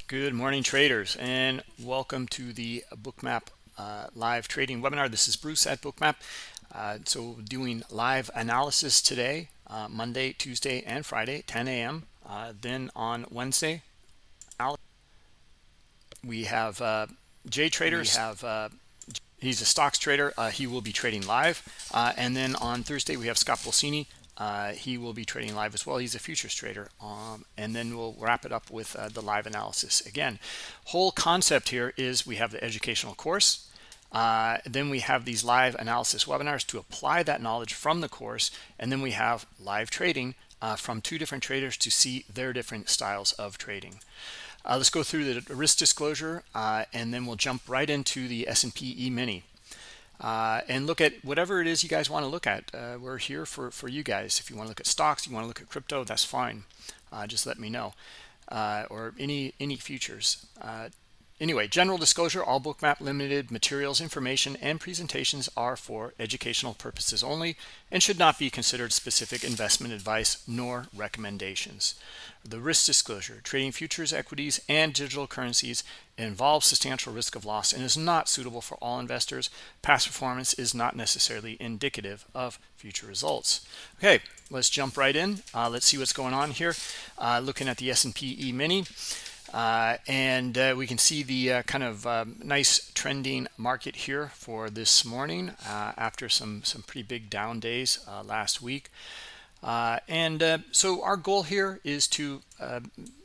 Good morning, traders, and welcome to the Bookmap live trading webinar. This is Bruce at Bookmap. So doing live analysis today, Monday, Tuesday, and Friday, 10 a.m. Then on Wednesday, we have Jay Traders. He's a stocks trader. He will be trading live. And then on Thursday, we have Scott Bolsini. He will be trading live as well. He's a futures trader. And then we'll wrap it up with the live analysis. Again, whole concept here is we have the educational course. Then we have these live analysis webinars to apply that knowledge from the course. And then we have live trading from two different traders to see their different styles of trading. Let's go through the risk disclosure, and then we'll jump right into the S&P E-mini. And look at whatever it is you guys want to look at. We're here for you guys. If you want to look at stocks, you want to look at crypto, that's fine. Just let me know. Or any futures. Anyway, general disclosure, all Bookmap Limited materials, information, and presentations are for educational purposes only and should not be considered specific investment advice nor recommendations. The risk disclosure, trading futures, equities, and digital currencies involves substantial risk of loss and is not suitable for all investors. Past performance is not necessarily indicative of future results. Okay, let's jump right in. Let's see what's going on here. Looking at the S&P E-mini. And we can see the kind of nice trending market here for this morning after some pretty big down days last week. So our goal here is to,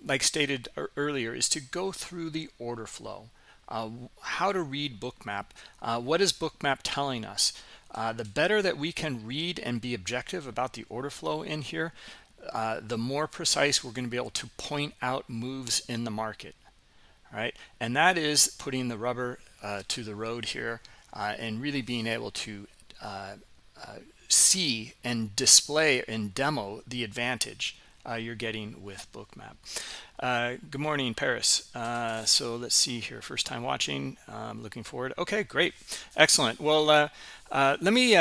like stated earlier, is to go through the order flow, how to read Bookmap. What is Bookmap telling us? The better that we can read and be objective about the order flow in here, the more precise we're going to be able to point out moves in the market. All right, and that is putting the rubber to the road here and really being able to see and display and demo the advantage you're getting with Bookmap. Good morning, Paris. So let's see here. First time watching. Looking forward. Okay, great. Excellent. Well, let me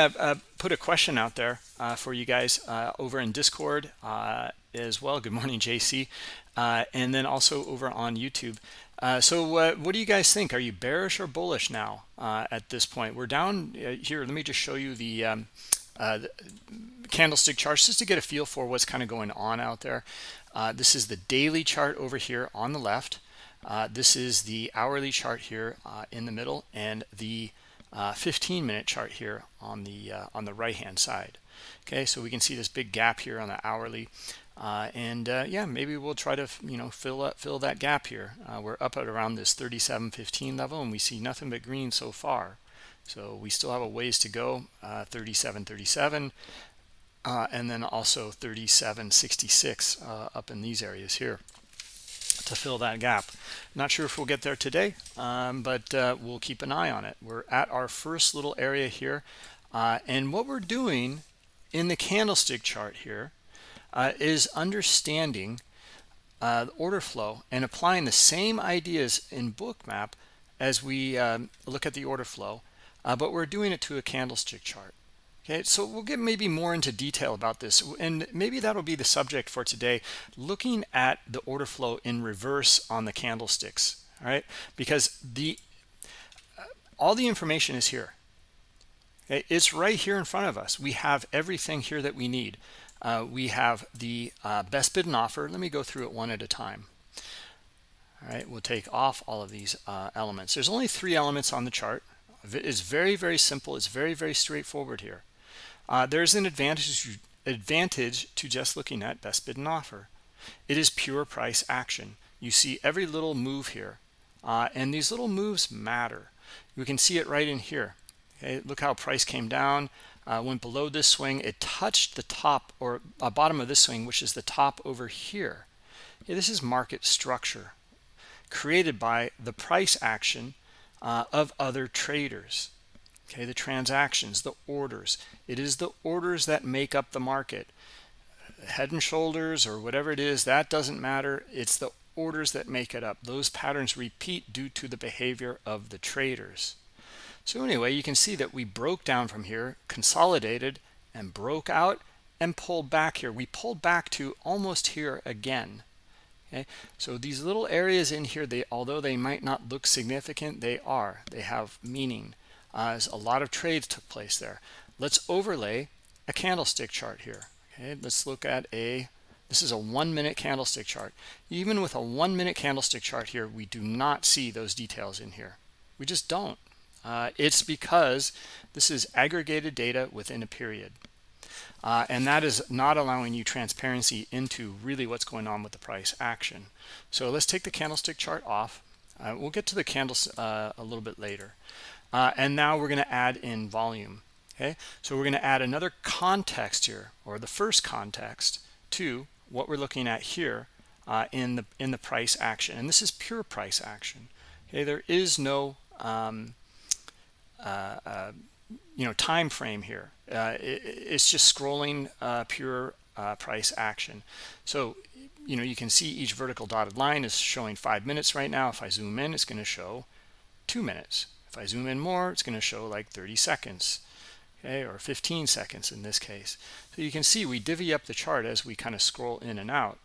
put a question out there for you guys over in Discord as well. Good morning, JC. And then also over on YouTube. So what do you guys think? Are you bearish or bullish now at this point? We're down here. Let me just show you the candlestick charts just to get a feel for what's kind of going on out there. This is the daily chart over here on the left. This is the hourly chart here in the middle, and the 15-minute chart here on the right hand side. Okay, so we can see this big gap here on the hourly, yeah, maybe we'll try to fill that gap here. We're up at around this 37.15 level, and we see nothing but green so far. So we still have a ways to go. 37.37, and then also 37.66 up in these areas here to fill that gap. Not sure if we'll get there today, but we'll keep an eye on it. We're at our first little area here, and what we're doing in the candlestick chart here is understanding the order flow and applying the same ideas in Bookmap as we look at the order flow, but we're doing it to a candlestick chart. Okay, so we'll get maybe more into detail about this, and maybe that'll be the subject for today, looking at the order flow in reverse on the candlesticks. All right, because all the information is here. Okay, it's right here in front of us. We have everything here that we need. We have the best bid and offer. Let me go through it one at a time. All right, we'll take off all of these elements. There's only 3 elements on the chart. It's very, very simple. It's very, very straightforward here. There's an advantage to just looking at best bid and offer. It is pure price action. You see every little move here, and these little moves matter. You can see it right in here. Okay, look how price came down, went below this swing. It touched the top or bottom of this swing, which is the top over here. Okay, this is market structure created by the price action of other traders. Okay, the transactions, the orders. It is the orders that make up the market. Head and shoulders or whatever it is, that doesn't matter. It's the orders that make it up. Those patterns repeat due to the behavior of the traders. So anyway, you can see that we broke down from here, consolidated, and broke out and pulled back here. We pulled back to almost here again. Okay, so these little areas in here, although they might not look significant, they have meaning, as a lot of trades took place there. Let's overlay a candlestick chart here. Okay, let's look at this is a 1 minute candlestick chart. Even with a 1 minute candlestick chart here, we do not see those details in here. We just don't. It's because this is aggregated data within a period. And that is not allowing you transparency into really what's going on with the price action. So let's take the candlestick chart off. We'll get to the candles a little bit later. And now we're going to add in volume. Okay, so we're going to add another context here, or the first context, to what we're looking at here in the price action. And this is pure price action. Okay, there is no time frame here. It's just scrolling pure price action. So you can see each vertical dotted line is showing 5 minutes right now. If I zoom in, it's going to show 2 minutes. If I zoom in more, it's going to show like 30 seconds, okay, or 15 seconds in this case. So you can see we divvy up the chart as we kind of scroll in and out.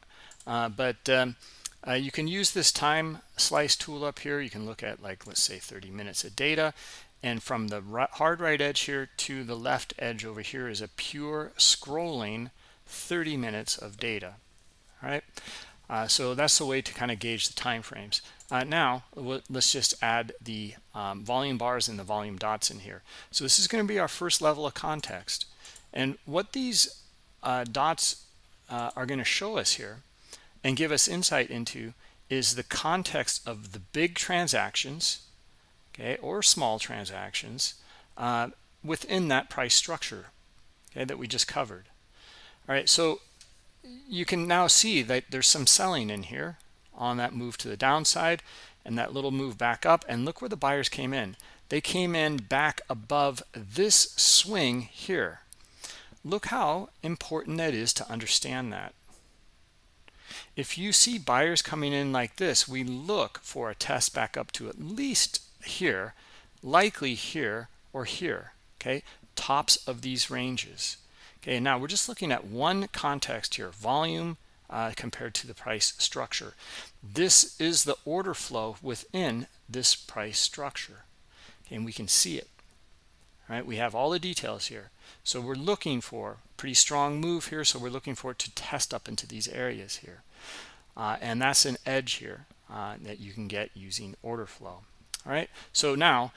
You can use this time slice tool up here. You can look at, like, let's say 30 minutes of data, and from the hard right edge here to the left edge over here is a pure scrolling 30 minutes of data. All right, so that's the way to kind of gauge the time frames. Now let's just add the volume bars and the volume dots in here. So this is going to be our first level of context, and what these dots are going to show us here and give us insight into is the context of the big transactions, okay, or small transactions within that price structure, okay, that we just covered. All right, so you can now see that there's some selling in here on that move to the downside and that little move back up. And look where the buyers came in. They came in back above this swing here. Look how important that is to understand that. If you see buyers coming in like this, we look for a test back up to at least here, likely here or here, okay, tops of these ranges. Okay, now we're just looking at one context here, volume compared to the price structure. This is the order flow within this price structure, okay, and we can see it. All right, we have all the details here. So we're looking for a pretty strong move here, so we're looking for it to test up into these areas here. And that's an edge here that you can get using order flow. All right, so now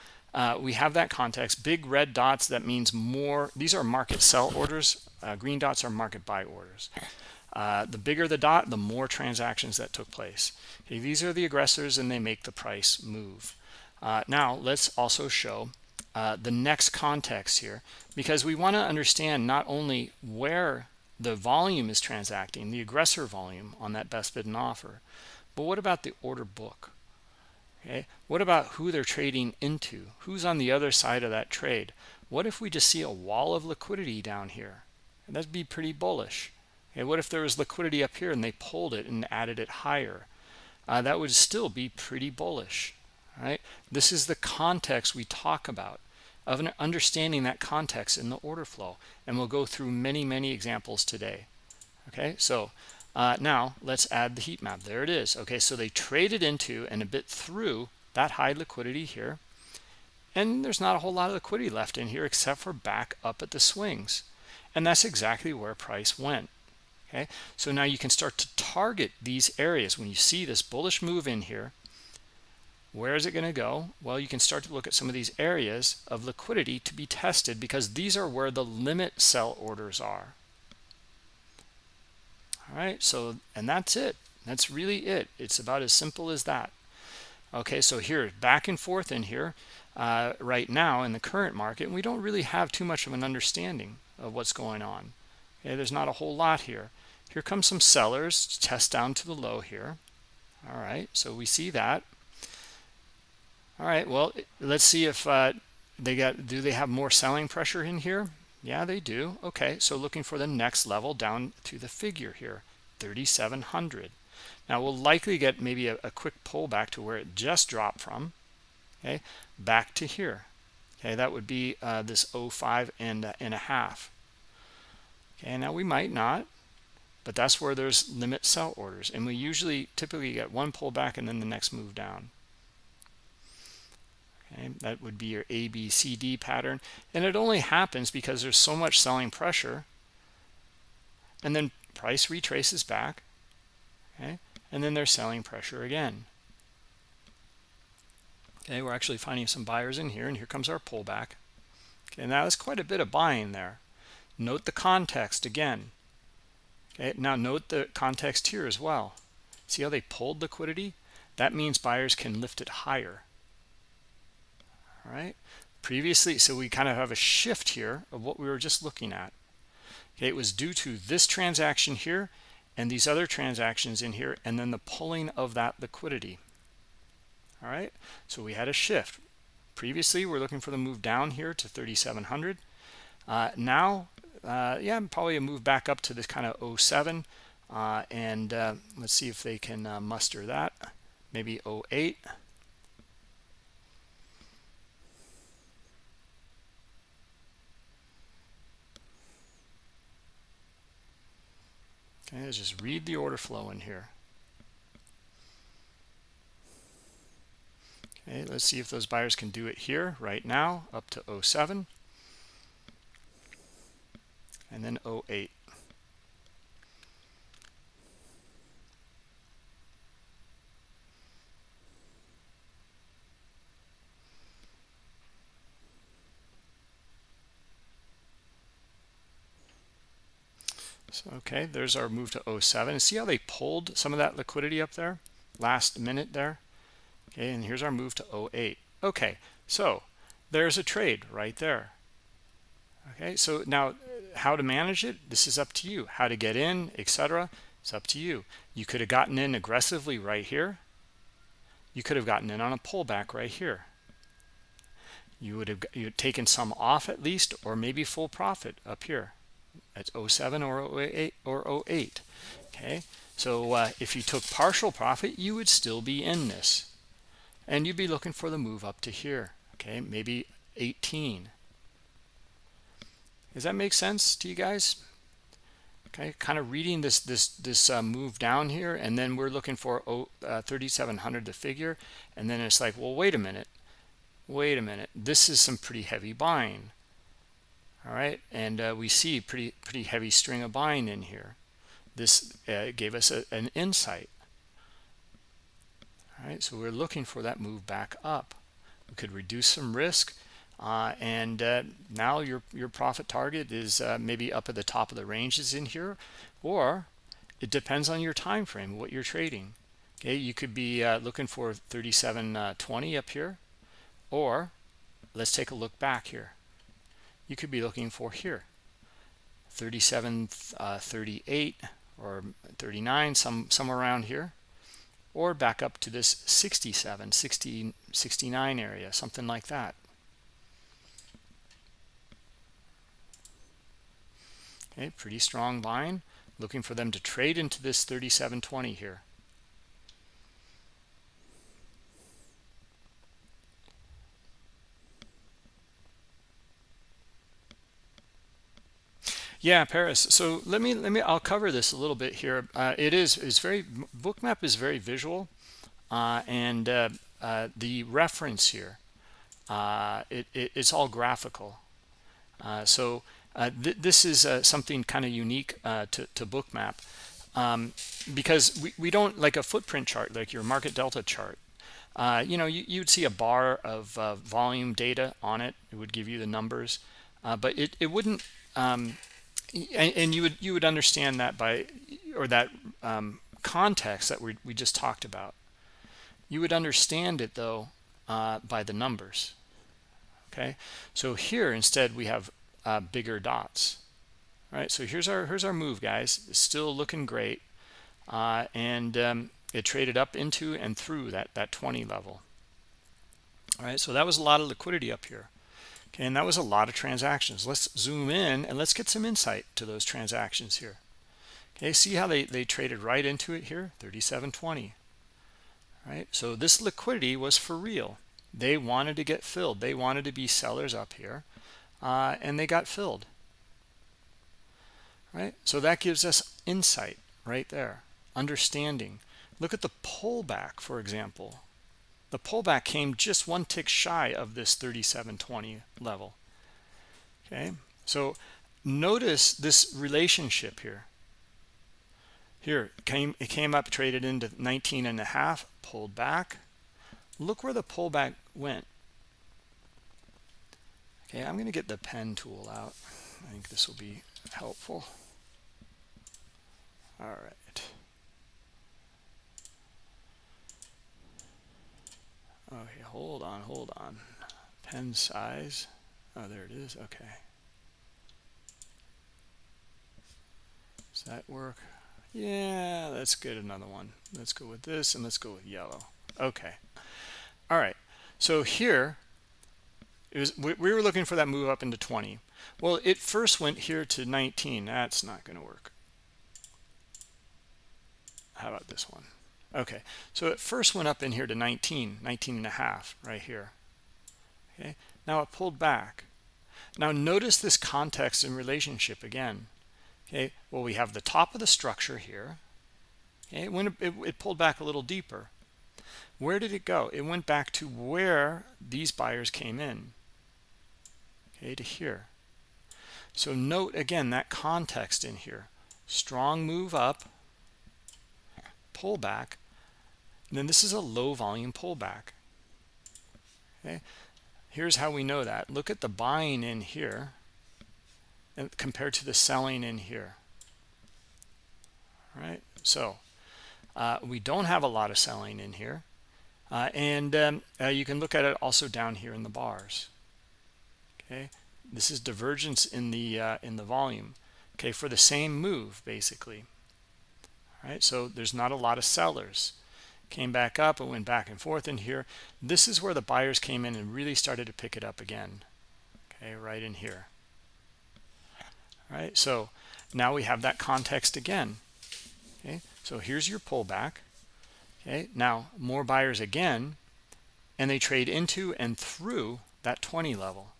we have that context. Big red dots, that means more. These are market sell orders. Green dots are market buy orders. The bigger the dot, the more transactions that took place. Okay, these are the aggressors, and they make the price move. Now let's also show the next context here, because we want to understand not only where the volume is transacting, the aggressor volume on that best bid and offer, but what about the order book? Okay, what about who they're trading into? Who's on the other side of that trade? What if we just see a wall of liquidity down here? And that'd be pretty bullish. Okay, what if there was liquidity up here and they pulled it and added it higher? That would still be pretty bullish. All right, this is the context we talk about, of understanding that context in the order flow, and we'll go through many examples today. Okay, so now let's add the heat map. There it is. Okay, so they traded into and a bit through that high liquidity here, and there's not a whole lot of liquidity left in here except for back up at the swings, and that's exactly where price went. Okay, so now you can start to target these areas. When you see this bullish move in here, where is it going to go? Well, you can start to look at some of these areas of liquidity to be tested, because these are where the limit sell orders are. All right, so, and that's it. That's really it. It's about as simple as that. Okay, so here, back and forth in here right now in the current market, and we don't really have too much of an understanding of what's going on. Okay, there's not a whole lot here. Here comes some sellers, test down to the low here. All right, so we see that. All right, well, let's see if do they have more selling pressure in here? Yeah, they do. Okay, so looking for the next level down to the figure here, 3,700. Now we'll likely get maybe a quick pullback to where it just dropped from, okay, back to here. Okay, that would be this 05 and a half. Okay, now we might not, but that's where there's limit sell orders, and we usually typically get one pullback and then the next move down. Okay, that would be your ABCD pattern, and it only happens because there's so much selling pressure, and then price retraces back, okay, and then there's selling pressure again. Okay, we're actually finding some buyers in here, and here comes our pullback. Okay, now that's quite a bit of buying there. Note the context again. Okay, now note the context here as well. See how they pulled liquidity? That means buyers can lift it higher. All right, previously, so we kind of have a shift here of what we were just looking at. Okay, it was due to this transaction here and these other transactions in here, and then the pulling of that liquidity. All right, so we had a shift. Previously, we're looking for the move down here to 3,700. Now, yeah, probably a move back up to this kind of 07, and let's see if they can muster that. Maybe 08. Okay, let's just read the order flow in here. Okay, let's see if those buyers can do it here right now, up to 07, and then 08. So, okay, there's our move to 07. And see how they pulled some of that liquidity up there last minute there? Okay, and here's our move to 08. Okay, so there's a trade right there. Okay, so now how to manage it, this is up to you. How to get in, etc., it's up to you. You could have gotten in aggressively right here. You could have gotten in on a pullback right here. You would have taken some off at least, or maybe full profit up here. That's 07 or 08 or 08. Okay, so if you took partial profit, you would still be in this, and you'd be looking for the move up to here. Okay, maybe 18. Does that make sense to you guys? Okay, kind of reading this move down here, and then we're looking for 3,700 to figure, and then it's like, well, wait a minute, this is some pretty heavy buying. All right, and we see pretty heavy string of buying in here. This gave us an insight. All right, so we're looking for that move back up. We could reduce some risk, and now your profit target is maybe up at the top of the ranges in here, or it depends on your time frame, what you're trading. Okay, you could be looking for 37.20 up here, or let's take a look back here. You could be looking for here 37.38 or 39, somewhere around here, or back up to this 67, 60, 69 area, something like that. Okay, pretty strong buying, looking for them to trade into this 37.20 here. Yeah, Paris. So I'll cover this a little bit here. Bookmap is very visual, and the reference here, it's all graphical. This is something kind of unique to Bookmap, because we don't, like a footprint chart, like your market delta chart. You'd see a bar of volume data on it. It would give you the numbers, but it wouldn't. And you would understand that that context that we just talked about. You would understand it though by the numbers. Okay, so here instead we have bigger dots. All right, so here's our move, guys. It's still looking great, and it traded up into and through that 20 level. All right, so that was a lot of liquidity up here. Okay, and that was a lot of transactions. Let's zoom in and let's get some insight to those transactions here. Okay, see how they traded right into it here, 37.20. Right, so this liquidity was for real. They wanted to get filled. They wanted to be sellers up here, and they got filled. right? So that gives us insight right there, understanding. Look at the pullback, for example. The pullback came just one tick shy of this 37.20 level. Okay, so notice this relationship here. Here it came up, traded into 19.5, pulled back. Look where the pullback went. Okay, I'm going to get the pen tool out. I think this will be helpful. All right. Okay, hold on. Pen size. Oh, there it is. Okay. Does that work? Yeah, let's get another one. Let's go with this, and let's go with yellow. Okay. All right. So here, we were looking for that move up into 20. Well, it first went here to 19. That's not going to work. How about this one? Okay, so it first went up in here to 19.5 right here. Okay, now it pulled back. Now notice this context and relationship again. Okay, well, we have the top of the structure here. Okay, when it pulled back a little deeper, where did it go? It went back to where these buyers came in. Okay, to here. So note again that context in here. Strong move up, pullback, and then this is a low volume pullback. Okay, here's how we know that. Look at the buying in here and compared to the selling in here. All right, so we don't have a lot of selling in here, and you can look at it also down here in the bars. Okay, this is divergence in the volume. Okay, for the same move basically. All right, so there's not a lot of sellers. Came back up and went back and forth in here. This is where the buyers came in and really started to pick it up again. Okay, right in here. All right, so now we have that context again. Okay, so here's your pullback. Okay, now more buyers again, and they trade into and through that 20 level.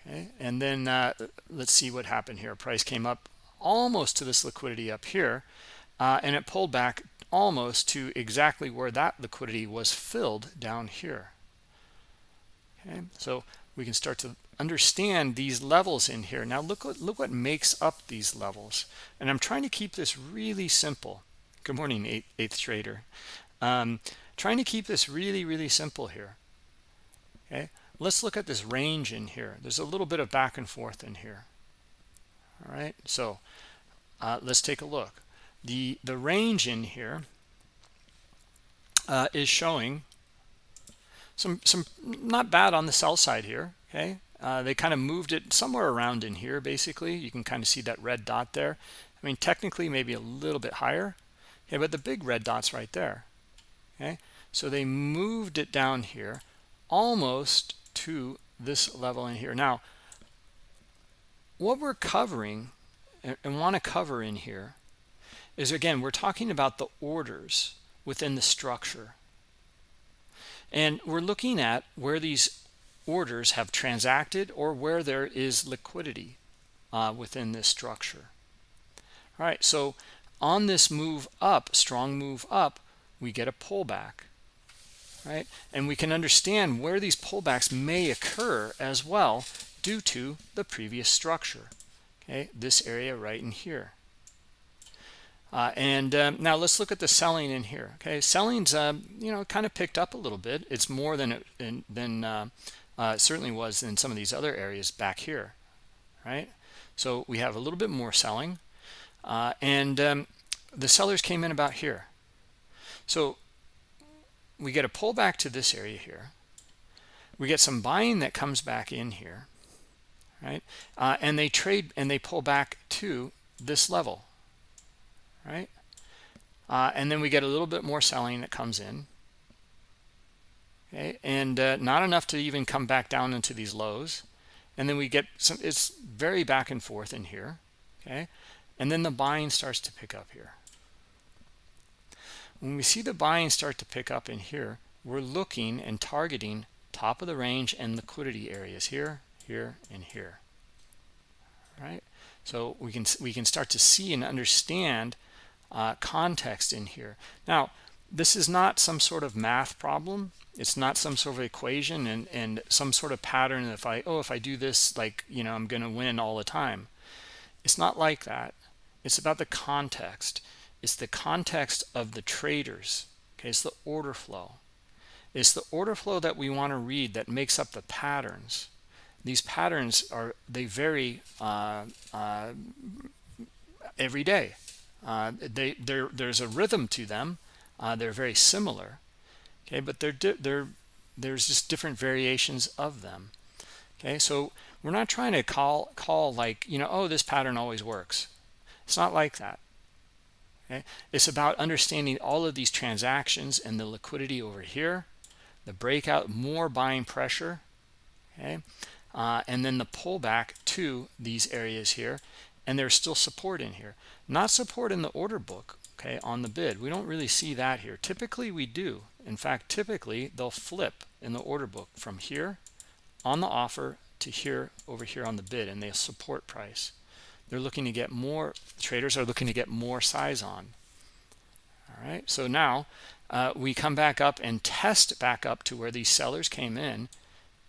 Okay, and then let's see what happened here. Price came up almost to this liquidity up here, and it pulled back almost to exactly where that liquidity was filled down here. Okay, so we can start to understand these levels in here. Now look what makes up these levels, and I'm trying to keep this really simple. Good morning, eighth trader. Trying to keep this really simple here. Okay, let's look at this range in here. There's a little bit of back and forth in here. All right, so let's take a look. The range in here is showing some not bad on the sell side here. Okay, they kind of moved it somewhere around in here. Basically, you can kind of see that red dot there. I mean, technically maybe a little bit higher. Okay, but the big red dot's right there. Okay, so they moved it down here almost to this level in here. Now, what we're covering and want to cover in here is, again, we're talking about the orders within the structure, and we're looking at where these orders have transacted or where there is liquidity within this structure. All right, so on this move up, strong move up, we get a pullback, right? And we can understand where these pullbacks may occur as well due to the previous structure. Okay, this area right in here. Now let's look at the selling in here. Okay, selling's kind of picked up a little bit. It's more than it certainly was in some of these other areas back here, right? So we have a little bit more selling, and the sellers came in about here. So we get a pullback to this area here. We get some buying that comes back in here, right? And they trade and they pull back to this level, right? And then we get a little bit more selling that comes in. Okay, and not enough to even come back down into these lows. And then we get some, it's very back and forth in here. Okay, and then the buying starts to pick up here. When we see the buying start to pick up in here, we're looking and targeting top of the range and liquidity areas here, here, and here. All right, So we can start to see and understand context in here. Now, this is not some sort of math problem. It's not some sort of equation and some sort of pattern. If I do this, like, you know, I'm going to win all the time. It's not like that. It's about the context. It's the context of the traders. Okay, it's the order flow. It's the order flow that we want to read that makes up the patterns. These patterns they vary every day. There's a rhythm to them. They're very similar. Okay, but there's just different variations of them. Okay, so we're not trying to call like, you know, oh, this pattern always works. It's not like that. Okay, it's about understanding all of these transactions and the liquidity over here, the breakout, more buying pressure. Okay, and then the pullback to these areas here, and there's still support in here. Not support in the order book. Okay, on the bid, we don't really see that here. Typically we do. In fact, typically they'll flip in the order book from here on the offer to here over here on the bid, and they'll support price. They're looking to get more, traders are looking to get more size on. All right, so now we come back up and test back up to where these sellers came in,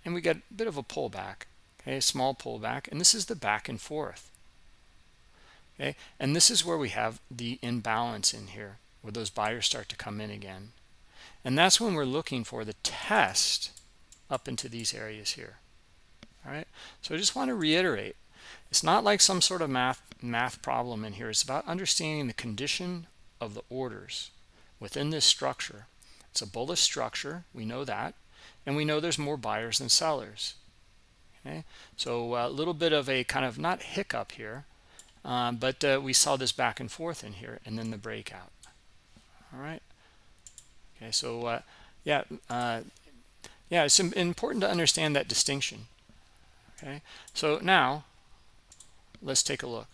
and we get a bit of a pullback. Okay, a small pullback, and this is the back and forth. Okay, and this is where we have the imbalance in here, where those buyers start to come in again. And that's when we're looking for the test up into these areas here. All right, so I just want to reiterate, it's not like some sort of math problem in here. It's about understanding the condition of the orders within this structure. It's a bullish structure, we know that, and we know there's more buyers than sellers. Okay, so a little bit of a kind of not hiccup here, but we saw this back and forth in here, and then the breakout. All right. Okay, so yeah, it's important to understand that distinction. Okay, so now let's take a look.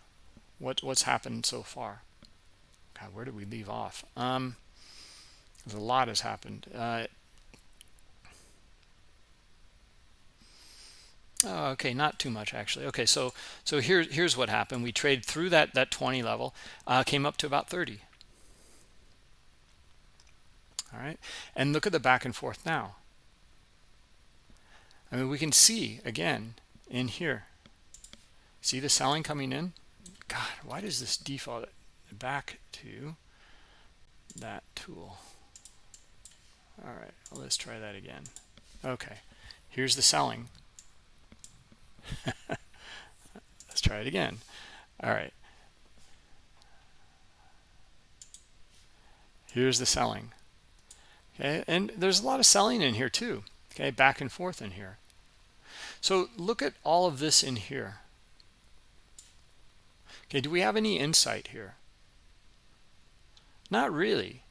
What's happened so far? God, where did we leave off? There's a lot has happened. Oh, okay, not too much actually. Okay, so here's what happened. We traded through that 20 level, came up to about 30. All right, and look at the back and forth now. I mean, we can see again in here. See the selling coming in? God, why does this default back to that tool? All right, well, let's try that again. Okay, here's the selling. Let's try it again. All right, here's the selling. Okay, and there's a lot of selling in here too. Okay, back and forth in here. So look at all of this in here. Okay, do we have any insight here? Not really.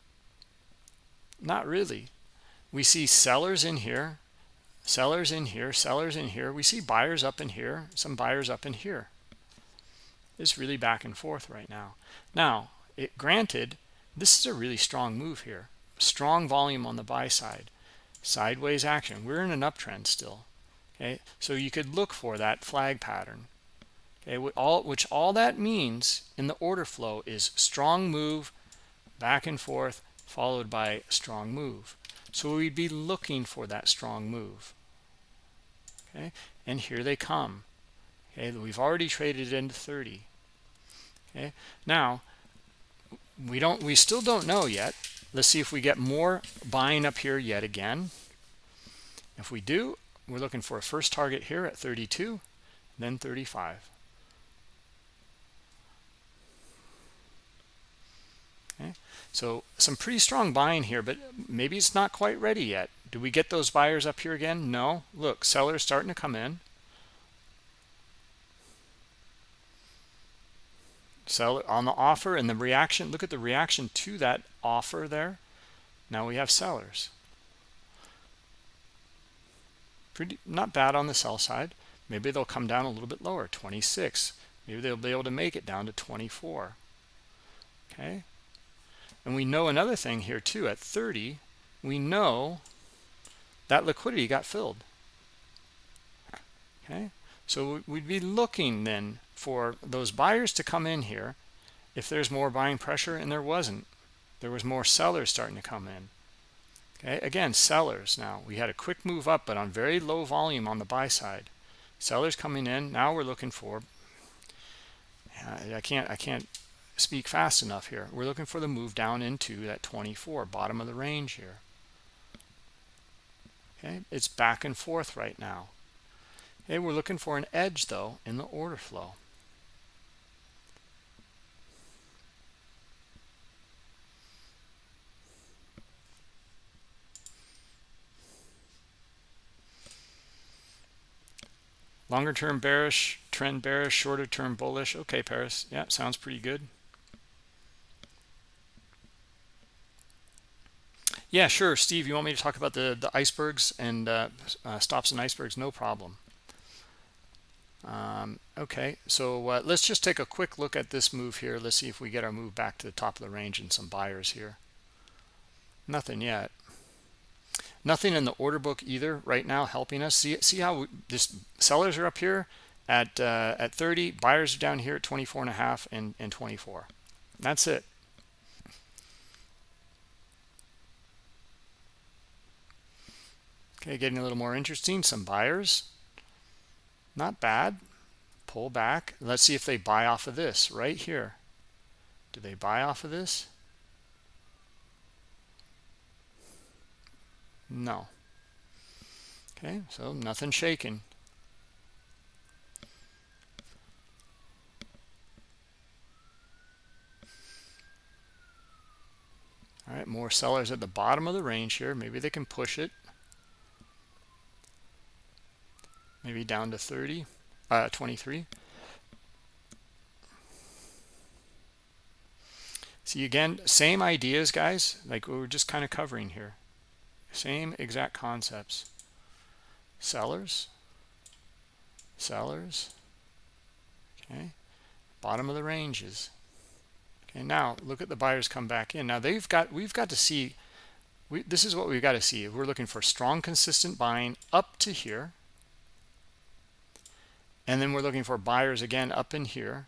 Not really. We see sellers in here, sellers in here, sellers in here. We see buyers up in here, some buyers up in here. It's really back and forth right now. Now, granted, this is a really strong move here. Strong volume on the buy side. Sideways action. We're in an uptrend still. Okay, so you could look for that flag pattern. Okay, which all that means in the order flow is strong move, back and forth, followed by strong move. So we'd be looking for that strong move. Okay, and here they come. Okay, we've already traded into 30. Okay, now we still don't know yet. Let's see if we get more buying up here yet again. If we do, we're looking for a first target here at 32, then 35. Okay, so some pretty strong buying here, but maybe it's not quite ready yet. Do we get those buyers up here again? No. Look, sellers starting to come in. Seller on the offer and the reaction. Look at the reaction to that offer there. Now we have sellers. Not bad on the sell side. Maybe they'll come down a little bit lower, 26. Maybe they'll be able to make it down to 24. Okay, and we know another thing here too. At 30, we know that liquidity got filled. Okay, So we'd be looking then for those buyers to come in here if there's more buying pressure, and there wasn't. There was more sellers starting to come in. Okay, again, sellers. Now we had a quick move up, but on very low volume on the buy side. Sellers coming in. Now we're looking for, I can't speak fast enough here. We're looking for the move down into that 24, bottom of the range here. Okay, it's back and forth right now. Okay, we're looking for an edge though in the order flow. Longer term bearish, trend bearish, shorter term bullish. Okay, Paris. Yeah, sounds pretty good. Yeah, sure. Steve, you want me to talk about the icebergs and stops and icebergs? No problem. Okay, so let's just take a quick look at this move here. Let's see if we get our move back to the top of the range and some buyers here. Nothing yet. Nothing in the order book either right now helping us. See how this sellers are up here at 30, buyers are down here at 24.5 and 24. That's it. Okay, getting a little more interesting. Some buyers, not bad. Pull back. Let's see if they buy off of this right here. Do they buy off of this? No. Okay, so nothing shaking. All right, more sellers at the bottom of the range here. Maybe they can push it. Maybe down to 30, 23. See, again, same ideas, guys, like we were just kind of covering here. Same exact concepts. Sellers, sellers. Okay, bottom of the ranges. Okay, now look at the buyers come back in. Now we've got to see, this is what we've got to see. We're looking for strong, consistent buying up to here. And then we're looking for buyers again up in here.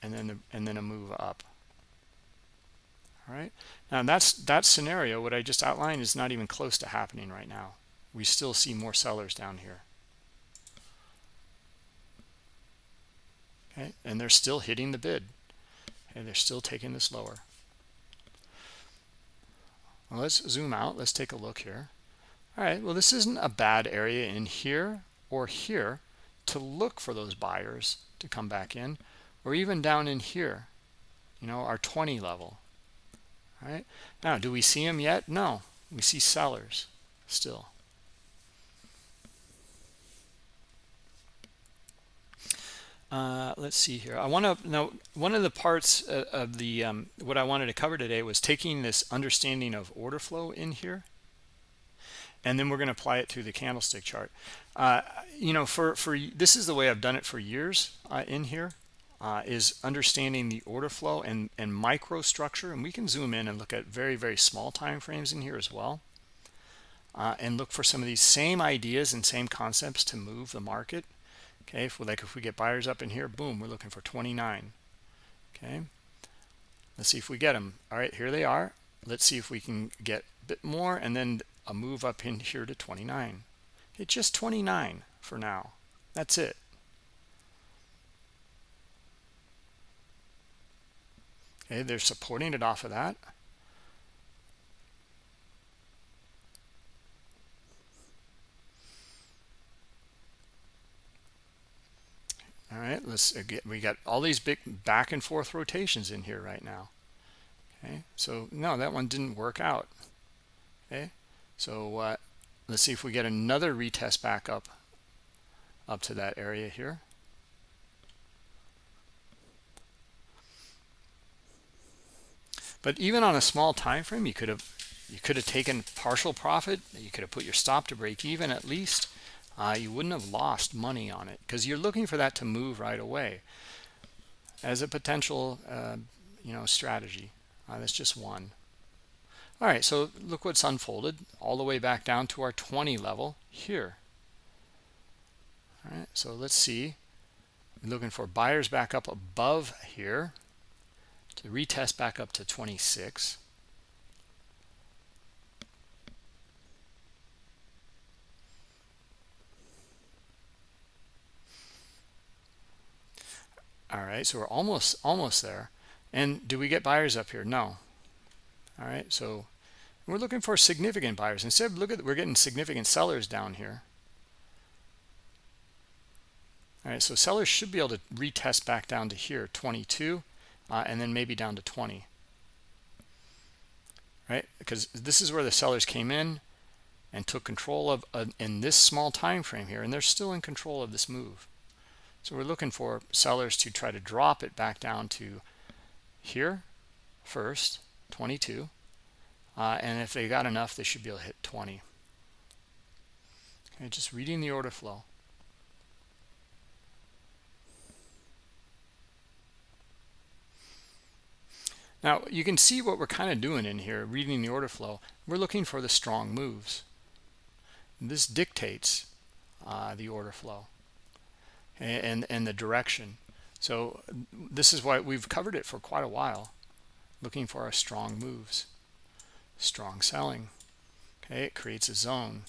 And then a move up. All right. Now that scenario, what I just outlined, is not even close to happening right now. We still see more sellers down here. Okay, and they're still hitting the bid. Okay, they're still taking this lower. Well, let's zoom out. Let's take a look here. All right. Well, this isn't a bad area in here or here to look for those buyers to come back in, or even down in here, you know, our 20 level. All right, now do we see them yet? No, we see sellers still. Let's see here. I want to know, one of the parts of the what I wanted to cover today was taking this understanding of order flow in here, and then we're going to apply it to the candlestick chart. You know, for this is the way I've done it for years in here. Is understanding the order flow and microstructure, and we can zoom in and look at very, very small time frames in here as well, and look for some of these same ideas and same concepts to move the market. Okay, if we get buyers up in here, boom, we're looking for 29. Okay, let's see if we get them. All right, here they are. Let's see if we can get a bit more, and then a move up in here to 29. It's just 29 for now. That's it. Okay, they're supporting it off of that. All right, we got all these big back and forth rotations in here right now. Okay, so no, that one didn't work out. Okay, so let's see if we get another retest back up to that area here. But even on a small time frame, you could have taken partial profit. You could have put your stop to break even at least. You wouldn't have lost money on it because you're looking for that to move right away as a potential you know, strategy. That's just one. All right, so look what's unfolded all the way back down to our 20 level here. All right, so let's see. We're looking for buyers back up above here to retest back up to 26. All right, so we're almost there. And do we get buyers up here? No. All right, so we're looking for significant buyers. Instead, look at, we're getting significant sellers down here. All right, so sellers should be able to retest back down to here, 22, and then maybe down to 20. Right, because this is where the sellers came in and took control of in this small time frame here, and they're still in control of this move. So we're looking for sellers to try to drop it back down to here first, 22, and if they got enough, they should be able to hit 20. Okay, just reading the order flow. Now you can see what we're kind of doing in here, reading the order flow. We're looking for the strong moves. This dictates the order flow and the direction. So this is why we've covered it for quite a while, looking for our strong moves. Strong selling. Okay, it creates a zone.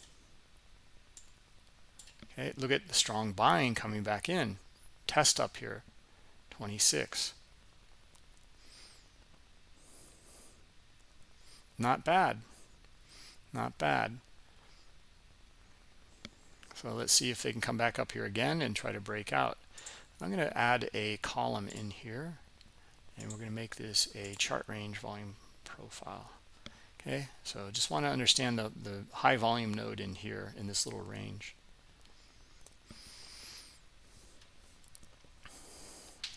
Okay, look at the strong buying coming back in. Test up here, 26. Not bad. Not bad. So let's see if they can come back up here again and try to break out. I'm going to add a column in here, and we're going to make this a chart range volume profile. Okay, so just want to understand the high volume node in here in this little range.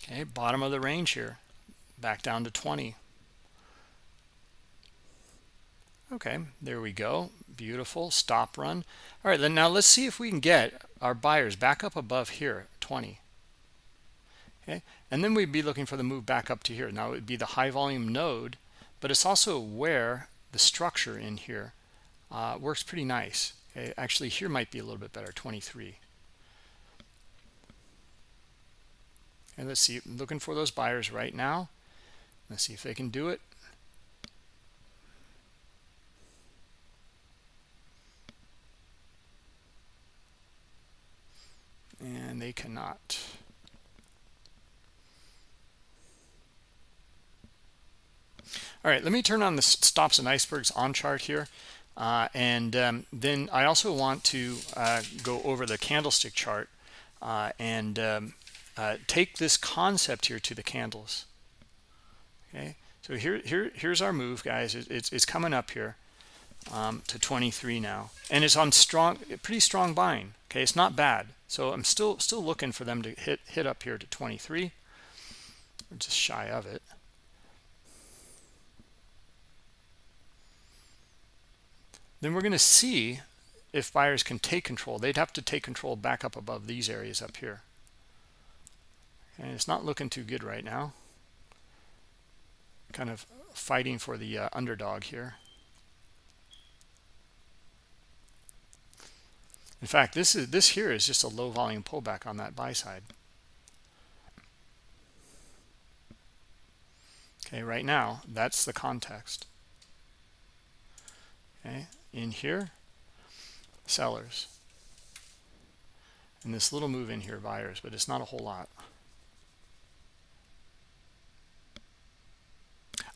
Okay, bottom of the range here, back down to 20. Okay, there we go. Beautiful. Stop run. All right, then now let's see if we can get our buyers back up above here, 20. Okay, and then we'd be looking for the move back up to here. Now it would be the high volume node, but it's also where the structure in here works pretty nice. Okay, actually here might be a little bit better, 23. And let's see, looking for those buyers right now. Let's see if they can do it. And they cannot. All right, let me turn on the stops and icebergs on chart here. Then I also want to go over the candlestick chart and take this concept here to the candles. Okay, so here's our move, guys. It's coming up here to 23 now, and it's on pretty strong buying. Okay, it's not bad. So I'm still looking for them to hit up here to 23. We're just shy of it. Then we're going to see if buyers can take control. They'd have to take control back up above these areas up here. And it's not looking too good right now. Kind of fighting for the underdog here. In fact, this here is just a low volume pullback on that buy side. Okay, right now that's the context. Okay, in here, sellers, and this little move in here, buyers, but it's not a whole lot.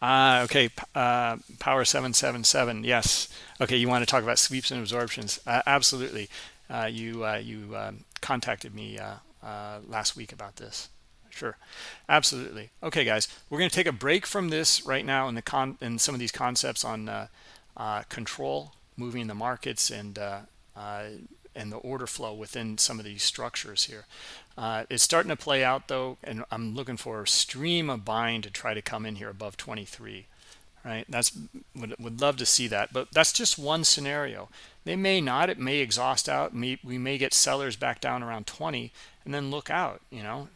Okay, power 777. Yes. Okay, you want to talk about sweeps and absorptions? Absolutely. You contacted me last week about this. Sure, absolutely. Okay, guys, we're going to take a break from this right now in some of these concepts on control, moving the markets, and the order flow within some of these structures here. It's starting to play out though, and I'm looking for a stream of buying to try to come in here above 23. Right, would love to see that, but that's just one scenario. They may not. It may exhaust out. We may get sellers back down around 20, and then look out, you know,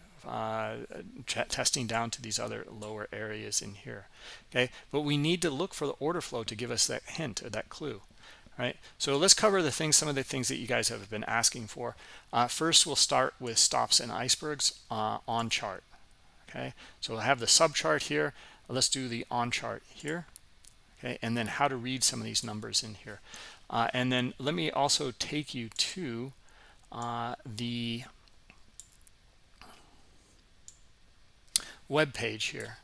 testing down to these other lower areas in here. Okay, but we need to look for the order flow to give us that hint or that clue. right? So let's cover some of the things that you guys have been asking for. First, we'll start with stops and icebergs on chart. Okay, so we'll have the sub chart here. Let's do the on chart here. Okay, and then how to read some of these numbers in here. And then let me also take you to the web page here.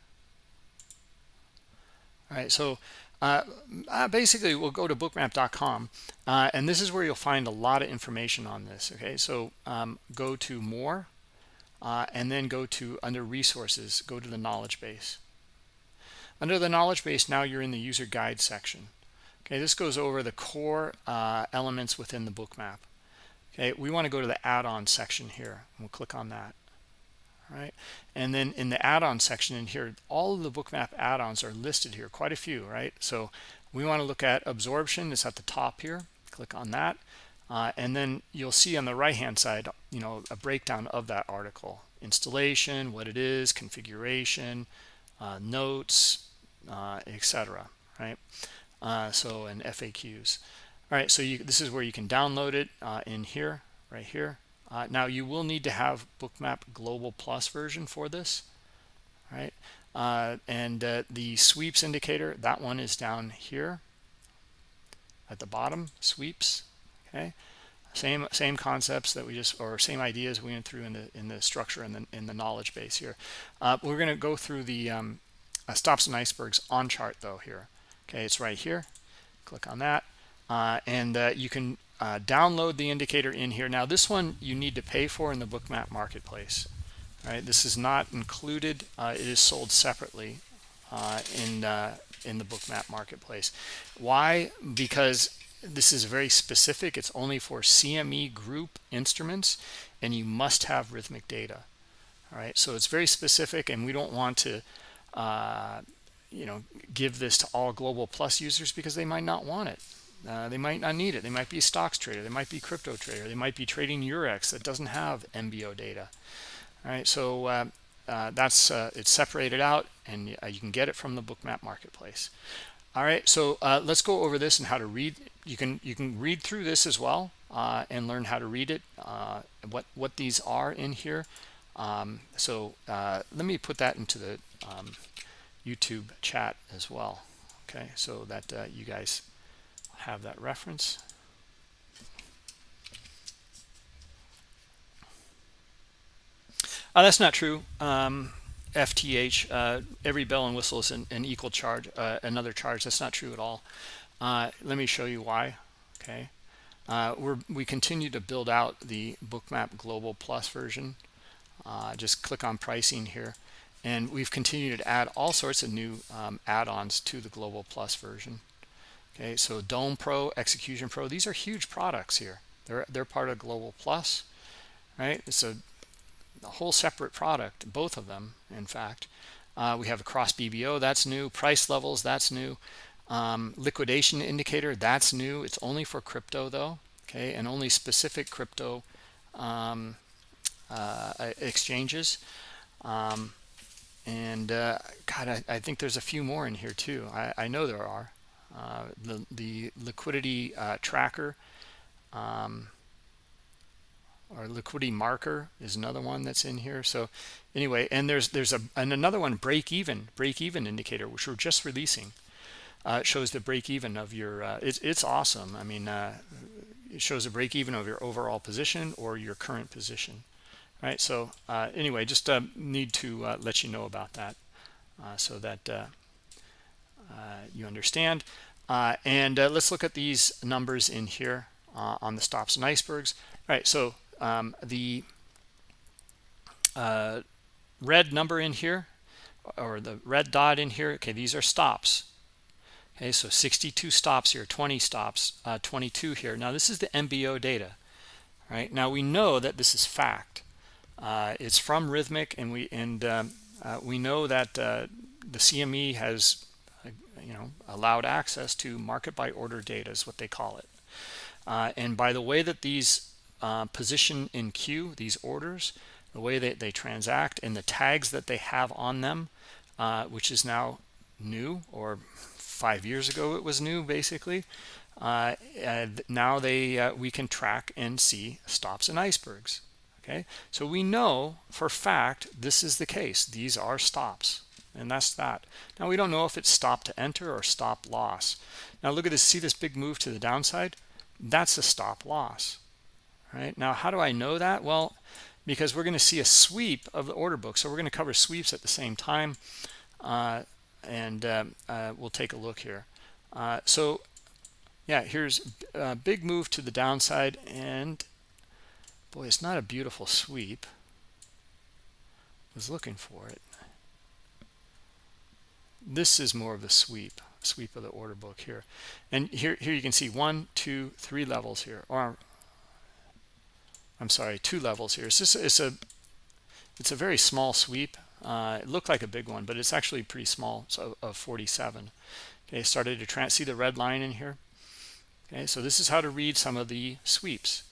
All right, so basically we'll go to bookmap.com, and this is where you'll find a lot of information on this. Okay, so go to more, and then go to under resources, go to the knowledge base. Under the knowledge base, now you're in the user guide section. Okay, this goes over the core elements within the bookmap. Okay, we want to go to the add-on section here. We'll click on that. All right, and then in the add-on section in here, all of the bookmap add-ons are listed here, quite a few, right? So we want to look at absorption. It's at the top here. Click on that, and then you'll see on the right-hand side, you know, a breakdown of that article: installation, what it is, configuration, notes, etc. Right? So and FAQs. All right, so this is where you can download it in here, right here. Now you will need to have Bookmap Global Plus version for this, right? And the sweeps indicator, that one is down here at the bottom. Sweeps, okay. Same concepts that we just, or same ideas we went through in the structure and in the knowledge base here. We're going to go through the stops and icebergs on chart though here. Okay, it's right here. Click on that, and you can download the indicator in here. Now this one you need to pay for in the Bookmap marketplace. All right, this is not included. It is sold separately in the Bookmap marketplace. Why? Because this is very specific. It's only for CME group instruments, and you must have Rithmic data. All right, so it's very specific, and we don't want to you know, give this to all Global Plus users because they might not want it. They might not need it. They might be a stocks trader. They might be crypto trader. They might be trading Eurex that doesn't have MBO data. All right, so that's it's separated out, and you can get it from the Bookmap marketplace. All right, so let's go over this and how to read. You can read through this as well and learn how to read it. What these are in here. So let me put that into the YouTube chat as well. Okay, so that you guys have that reference. That's not true. FTH, every bell and whistle is an equal charge, another charge. That's not true at all. Let me show you why. Okay, we continue to build out the Bookmap Global Plus version. Just click on pricing here, and we've continued to add all sorts of new add-ons to the Global Plus version. Okay, so Dome Pro, Execution Pro, these are huge products here. They're part of Global Plus, right? It's a whole separate product, both of them, in fact. We have a cross BBO, that's new. Price levels, that's new. Liquidation indicator, that's new. It's only for crypto though, okay, and only specific crypto exchanges. And God, I think there's a few more in here too. I know there are. The liquidity tracker or liquidity marker is another one that's in here. So anyway, and there's another one, break even indicator, which we're just releasing. It shows the break even of your it's awesome. I mean, it shows a break even of your overall position or your current position, right? So anyway, just need to let you know about that so that you understand. And let's look at these numbers in here on the stops and icebergs. All right, so the red number in here, or the red dot in here, okay, these are stops. Okay, so 62 stops here, 20 stops, 22 here. Now this is the MBO data, right? Now we know that this is fact. It's from Rithmic, and we know that the CME has allowed access to market by order data is what they call it. And by the way that these position in queue, these orders, the way that they transact, and the tags that they have on them, which is now new, or 5 years ago it was new basically, now we can track and see stops and icebergs. Okay, so we know for fact this is the case. These are stops, and that's that. Now we don't know if it's stop to enter or stop loss. Now look at this. See this big move to the downside? That's a stop loss. Right now, how do I know that? Well, because we're going to see a sweep of the order book, so we're going to cover sweeps at the same time, and we'll take a look here. So yeah, here's a big move to the downside, and boy, it's not a beautiful sweep. I was looking for it. This is more of the sweep of the order book here, and here you can see 1, 2, 3 levels here, or I'm sorry, 2 levels here. It's a very small sweep. It looked like a big one, but it's actually pretty small, so of 47. Okay, started to see the red line in here. Okay, so this is how to read some of the sweeps.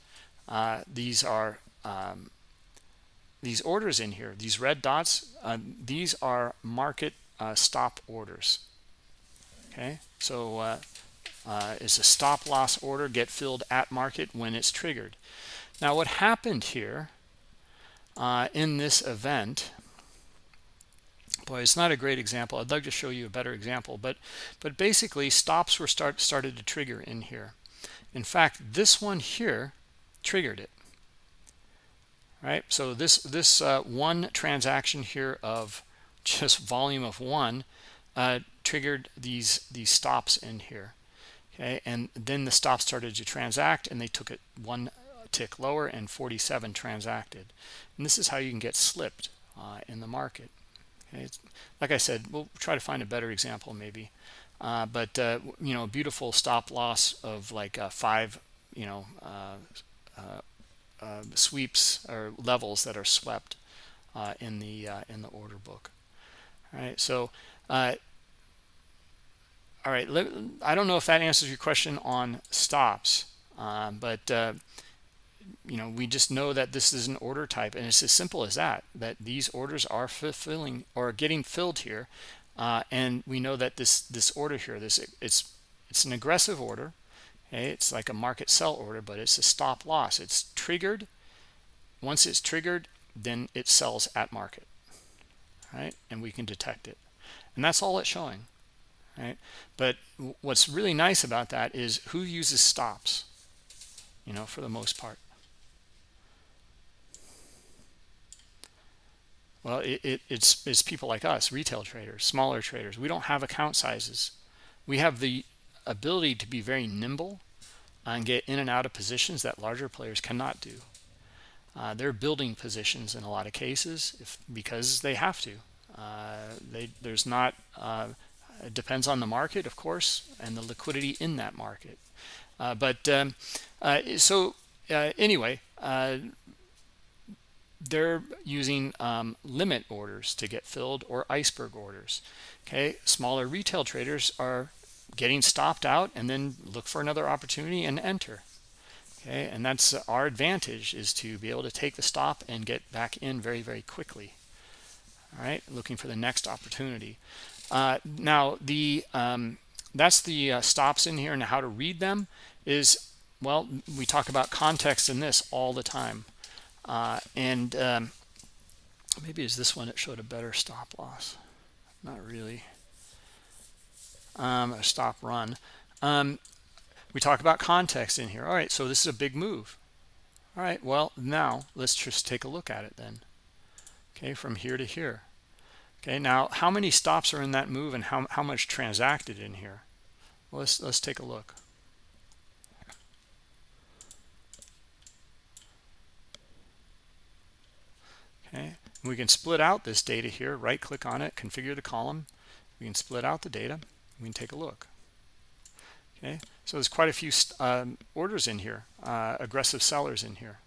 These are these orders in here, these red dots, these are market stop orders. Okay, so it's a stop loss order, get filled at market when it's triggered. Now what happened here in this event, boy, it's not a great example. I'd like to show you a better example, but basically stops were started to trigger in here. In fact, this one here triggered it. Right, so this one transaction here of just volume of 1 triggered these stops in here. Okay, and then the stops started to transact, and they took it 1 tick lower, and 47 transacted. And this is how you can get slipped in the market. Okay, like I said, we'll try to find a better example maybe, but you know, beautiful stop loss of like 5, you know, sweeps or levels that are swept in the order book. All right, so all right, I don't know if that answers your question on stops, but you know, we just know that this is an order type, and it's as simple as that these orders are fulfilling or getting filled here, and we know that this order here, it's an aggressive order. Okay, it's like a market sell order, but it's a stop loss. It's triggered. Once it's triggered, then it sells at market, right? And we can detect it, and that's all it's showing, right? But what's really nice about that is who uses stops, you know, for the most part. Well, it's people like us, retail traders, smaller traders. We don't have account sizes. We have the ability to be very nimble and get in and out of positions that larger players cannot do. They're building positions in a lot of cases because they have to. There's not, it depends on the market, of course, and the liquidity in that market. Anyway, they're using limit orders to get filled, or iceberg orders. Okay, smaller retail traders are getting stopped out and then look for another opportunity and enter. Okay, and that's our advantage, is to be able to take the stop and get back in very, very quickly. All right, looking for the next opportunity. Now that's the stops in here, and how to read them is, well, we talk about context in this all the time. Maybe is this one that showed a better stop loss? Not really. A stop run. We talk about context in here. All right, so this is a big move. All right, well, now let's just take a look at it then. Okay, from here to here. Okay, now how many stops are in that move, and how much transacted in here? Well, let's take a look. Okay, we can split out this data here. Right click on it, configure the column. We can split out the data. We can take a look. Okay, so there's quite a few orders in here, aggressive sellers in here.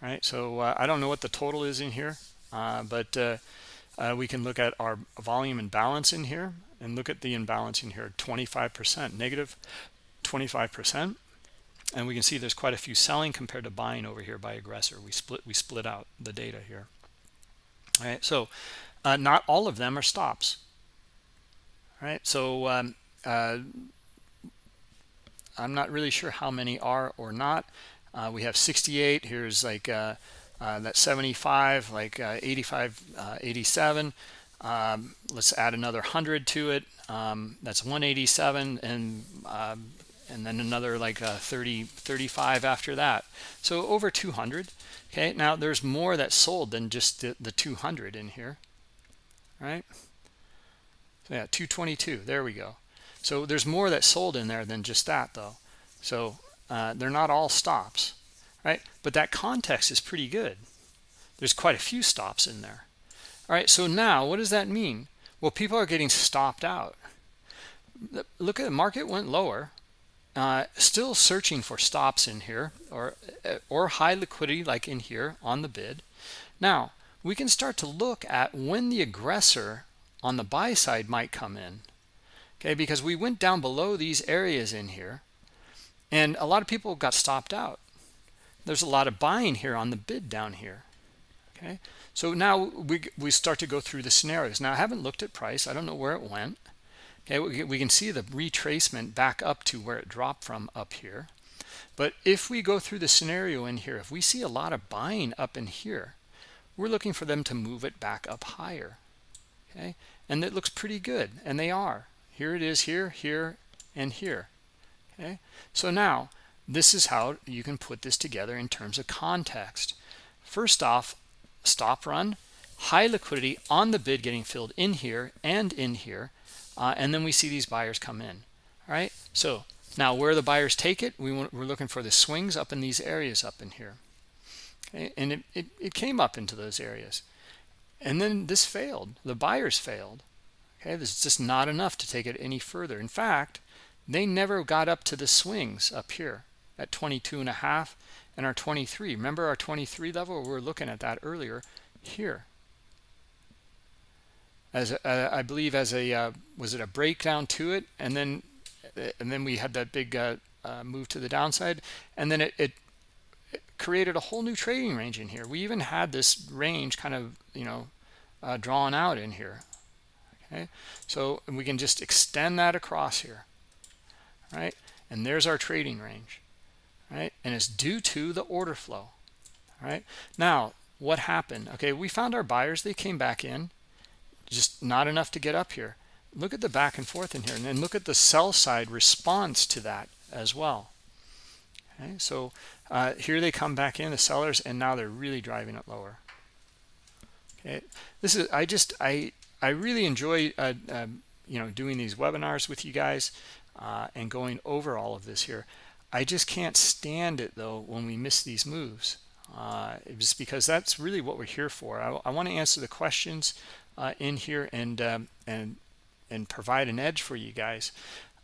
All right, so I don't know what the total is in here, but we can look at our volume and balance in here, and look at the imbalance in here, 25%, negative 25%. And we can see there's quite a few selling compared to buying over here by aggressor. We split out the data here. All right, so not all of them are stops. All right, so I'm not really sure how many are or not. We have 68. Here's like that 75, like 85, 87. Let's add another 100 to it. That's 187, and then another like 30, 35 after that. So over 200. Okay, now there's more that's sold than just the 200 in here, right? So yeah, 222. There we go. So there's more that's sold in there than just that, though. So they're not all stops, right? But that context is pretty good. There's quite a few stops in there. All right, so now what does that mean? Well, people are getting stopped out. Look at the market went lower, still searching for stops in here, or high liquidity like in here on the bid. Now we can start to look at when the aggressor on the buy side might come in, okay, because we went down below these areas in here and a lot of people got stopped out. There's a lot of buying here on the bid down here. Okay, so now we start to go through the scenarios. Now I haven't looked at price. I don't know where it went. Okay, we can see the retracement back up to where it dropped from up here. But if we go through the scenario in here, if we see a lot of buying up in here, we're looking for them to move it back up higher. Okay, and it looks pretty good, and they are. Here it is, here, here, and here. Okay, so now this is how you can put this together in terms of context. First off, stop run, high liquidity on the bid getting filled in here and in here, and then we see these buyers come in. All right, so now where the buyers take it, we're looking for the swings up in these areas up in here. Okay, and it came up into those areas, and then this failed. The buyers failed. Okay, this is just not enough to take it any further. In fact, they never got up to the swings up here at 22.5 and our 23. Remember our 23 level? We were looking at that earlier here. As I believe as a was it a breakdown to it, and then we had that big move to the downside, and then it created a whole new trading range in here. We even had this range kind of drawn out in here. Okay, so we can just extend that across here, right? And there's our trading range, right? And it's due to the order flow. All right, now what happened? Okay, we found our buyers. They came back in, just not enough to get up here. Look at the back and forth in here, and then look at the sell side response to that as well. Okay, so here they come back in, the sellers, and now they're really driving it lower. Okay, this is I really enjoy doing these webinars with you guys and going over all of this here. I just can't stand it though when we miss these moves. Just because that's really what we're here for. I want to answer the questions in here and provide an edge for you guys.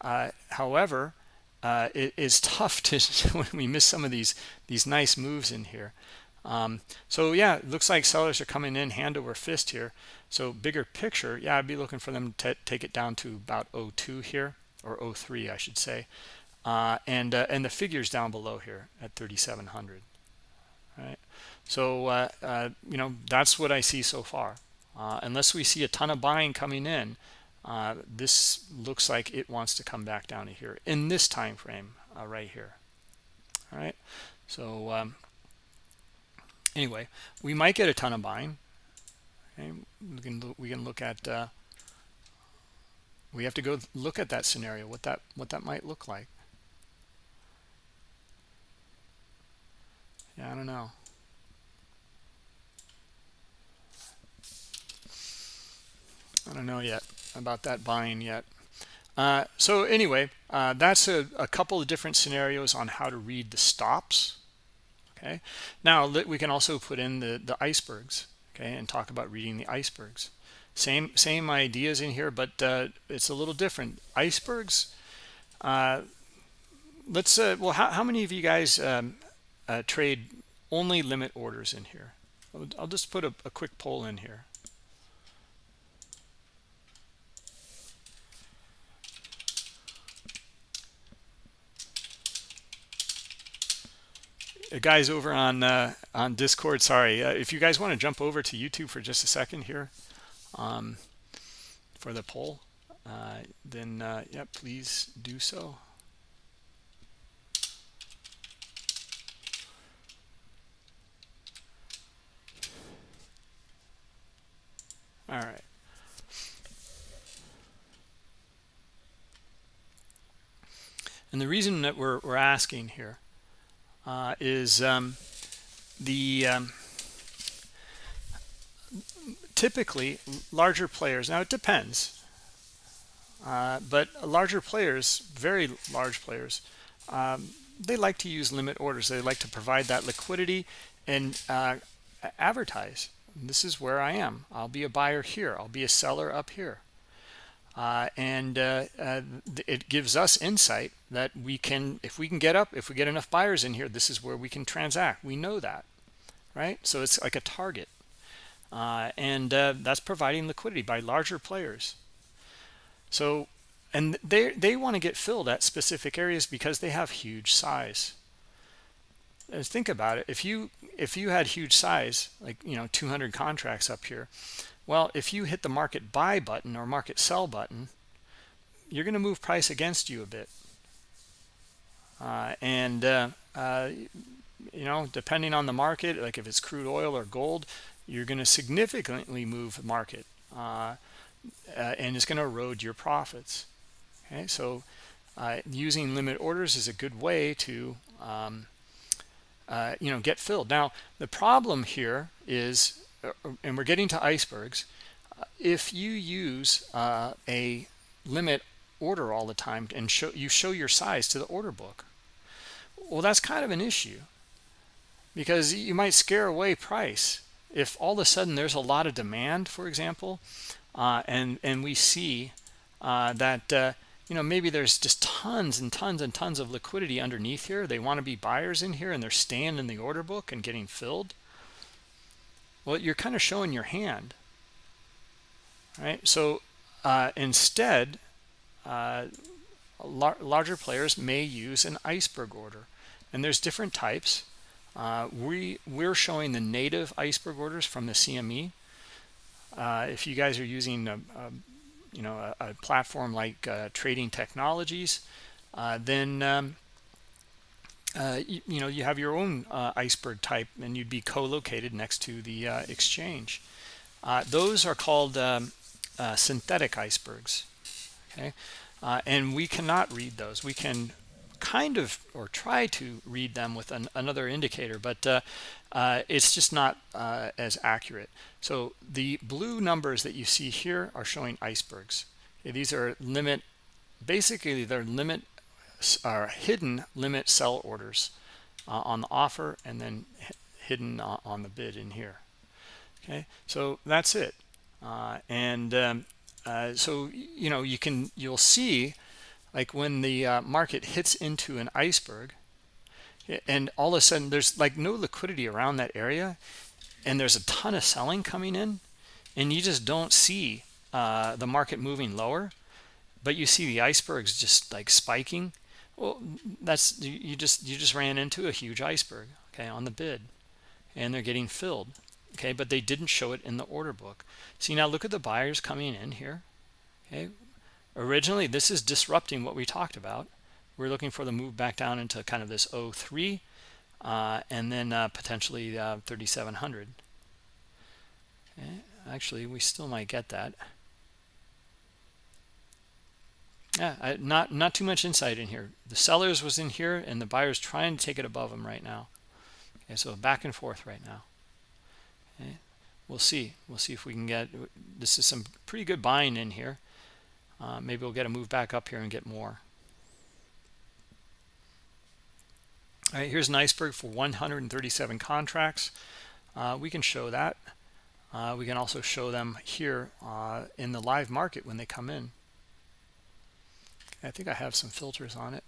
However, it is tough to when we miss some of these nice moves in here. So yeah, it looks like sellers are coming in hand over fist here. So bigger picture, yeah, I'd be looking for them to take it down to about 02 here, or 03 I should say, and the figures down below here at 3,700. Right, so that's what I see so far. Unless we see a ton of buying coming in, this looks like it wants to come back down to here in this time frame right here. All right, so anyway, we might get a ton of buying. Okay, we can look at we have to go look at that scenario, what that might look like. Yeah, I don't know. I don't know yet about that buying yet. So anyway, that's a couple of different scenarios on how to read the stops. Okay, now we can also put in the icebergs, okay, and talk about reading the icebergs. Same ideas in here, but it's a little different. Icebergs, let's well, how many of you guys trade only limit orders in here? I'll just put a quick poll in here. Guys over on Discord, sorry, if you guys want to jump over to YouTube for just a second here for the poll, then yeah, please do so. All right. And the reason that we're asking here is the typically larger players. Now it depends, but larger players, very large players, they like to use limit orders. They like to provide that liquidity and advertise. This is where I am. I'll be a buyer here. I'll be a seller up here. It gives us insight that we can, if we can get up, if we get enough buyers in here, this is where we can transact. We know that, right? So it's like a target. That's providing liquidity by larger players. So, and they want to get filled at specific areas because they have huge size. Think about it. If you had huge size, like 200 contracts up here, well, if you hit the market buy button or market sell button, you're going to move price against you a bit. Depending on the market, like if it's crude oil or gold, you're going to significantly move market, and it's going to erode your profits. Okay, so using limit orders is a good way to get filled. Now the problem here is, and we're getting to icebergs, if you use a limit order all the time and show your size to the order book, well, that's kind of an issue, because you might scare away price. If all of a sudden there's a lot of demand, for example, and we see that maybe there's just tons and tons and tons of liquidity underneath here, they want to be buyers in here and they're staying in the order book and getting filled, well, you're kind of showing your hand, right? So instead, larger players may use an iceberg order, and there's different types. We're showing the native iceberg orders from the CME. If you guys are using a platform like Trading Technologies, then you have your own iceberg type, and you'd be co-located next to the exchange. Those are called synthetic icebergs. Okay, and we cannot read those. We can kind of, or try to read them with another indicator, but it's just not as accurate. So the blue numbers that you see here are showing icebergs. Okay, these are limit, basically they're limit, are hidden limit sell orders on the offer, and then hidden on the bid in here. Okay, so that's it. So you'll see, like when the market hits into an iceberg, and all of a sudden there's like no liquidity around that area, and there's a ton of selling coming in, and you just don't see the market moving lower, but you see the icebergs just like spiking. Well, that's, you just ran into a huge iceberg, okay, on the bid, and they're getting filled. Okay, but they didn't show it in the order book. See, now look at the buyers coming in here. Okay, originally this is disrupting what we talked about. We're looking for the move back down into kind of this 03, and then potentially 3700. Okay, actually we still might get that. Yeah, not too much insight in here. The sellers was in here, and the buyers trying to take it above them right now. Okay, so back and forth right now. Okay, we'll see if we can get, this is some pretty good buying in here. Maybe we'll get a move back up here and get more. All right, here's an iceberg for 137 contracts. We can show that. We can also show them here in the live market when they come in. I think I have some filters on it.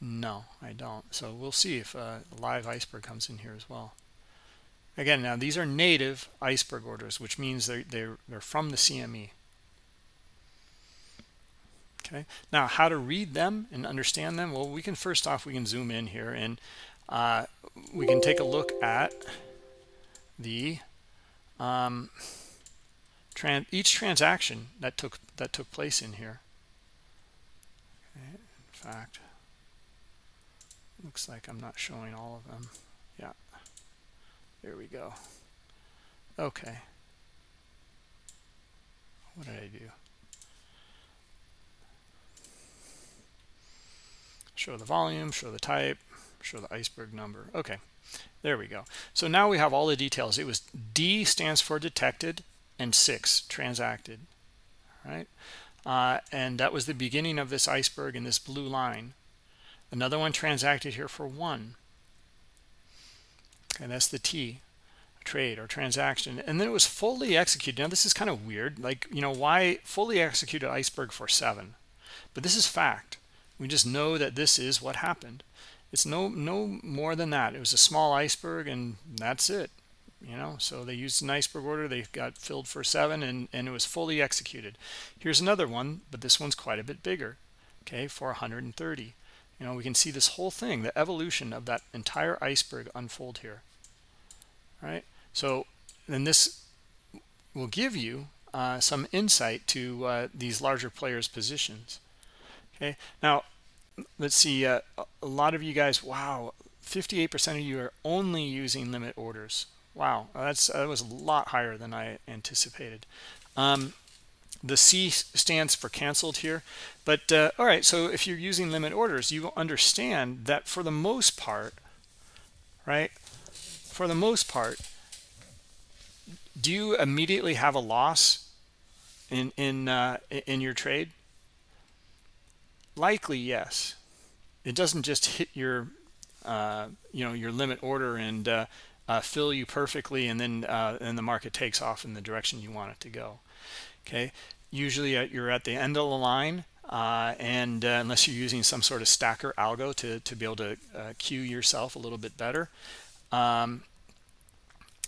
No, I don't. So we'll see if a live iceberg comes in here as well. Again, now these are native iceberg orders, which means they're from the CME. Okay, now how to read them and understand them? Well, we can, first off, we can zoom in here, and we can take a look at the each transaction that took place in here. Okay, in fact, looks like I'm not showing all of them. Yeah, there we go. Okay, what did I do? Show the volume, show the type, show the iceberg number. Okay, there we go. So now we have all the details. It was D stands for detected and 6 transacted, right? And that was the beginning of this iceberg in this blue line. Another one transacted here for 1. Okay, that's the T, trade or transaction. And then it was fully executed. Now this is kind of weird. Like, you know, why fully executed iceberg for 7? But this is fact. We just know that this is what happened. It's no more than that. It was a small iceberg and that's it. You know, so they used an iceberg order. They got filled for 7 and it was fully executed. Here's another one, but this one's quite a bit bigger. Okay, for 130. You know, we can see this whole thing, the evolution of that entire iceberg unfold here. Right? So then this will give you some insight to these larger players' positions. Okay, now let's see, a lot of you guys, wow, 58% of you are only using limit orders. Wow, that was a lot higher than I anticipated. The C stands for canceled here, but all right, so if you're using limit orders, you understand that for the most part, right, for the most part, do you immediately have a loss in your trade? Likely yes. It doesn't just hit your you know, your limit order and fill you perfectly, and then the market takes off in the direction you want it to go. Okay, usually you're at the end of the line, and unless you're using some sort of stacker algo to be able to queue yourself a little bit better, and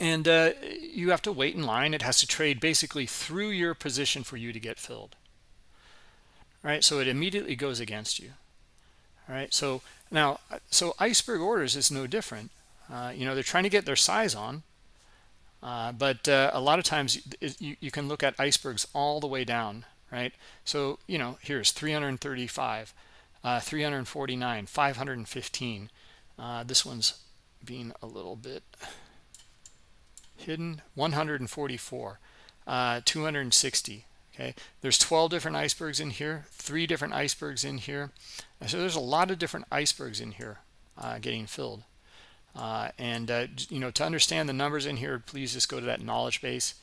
you have to wait in line. It has to trade basically through your position for you to get filled. Right, so it immediately goes against you. All right, so now, so iceberg orders is no different. You know, they're trying to get their size on, but a lot of times you can look at icebergs all the way down, right? So, you know, here's 335, 349, 515. This one's being a little bit hidden. 144, 260. Okay, there's 12 different icebergs in here, 3 different icebergs in here. So there's a lot of different icebergs in here getting filled. You know, to understand the numbers in here, please just go to that knowledge base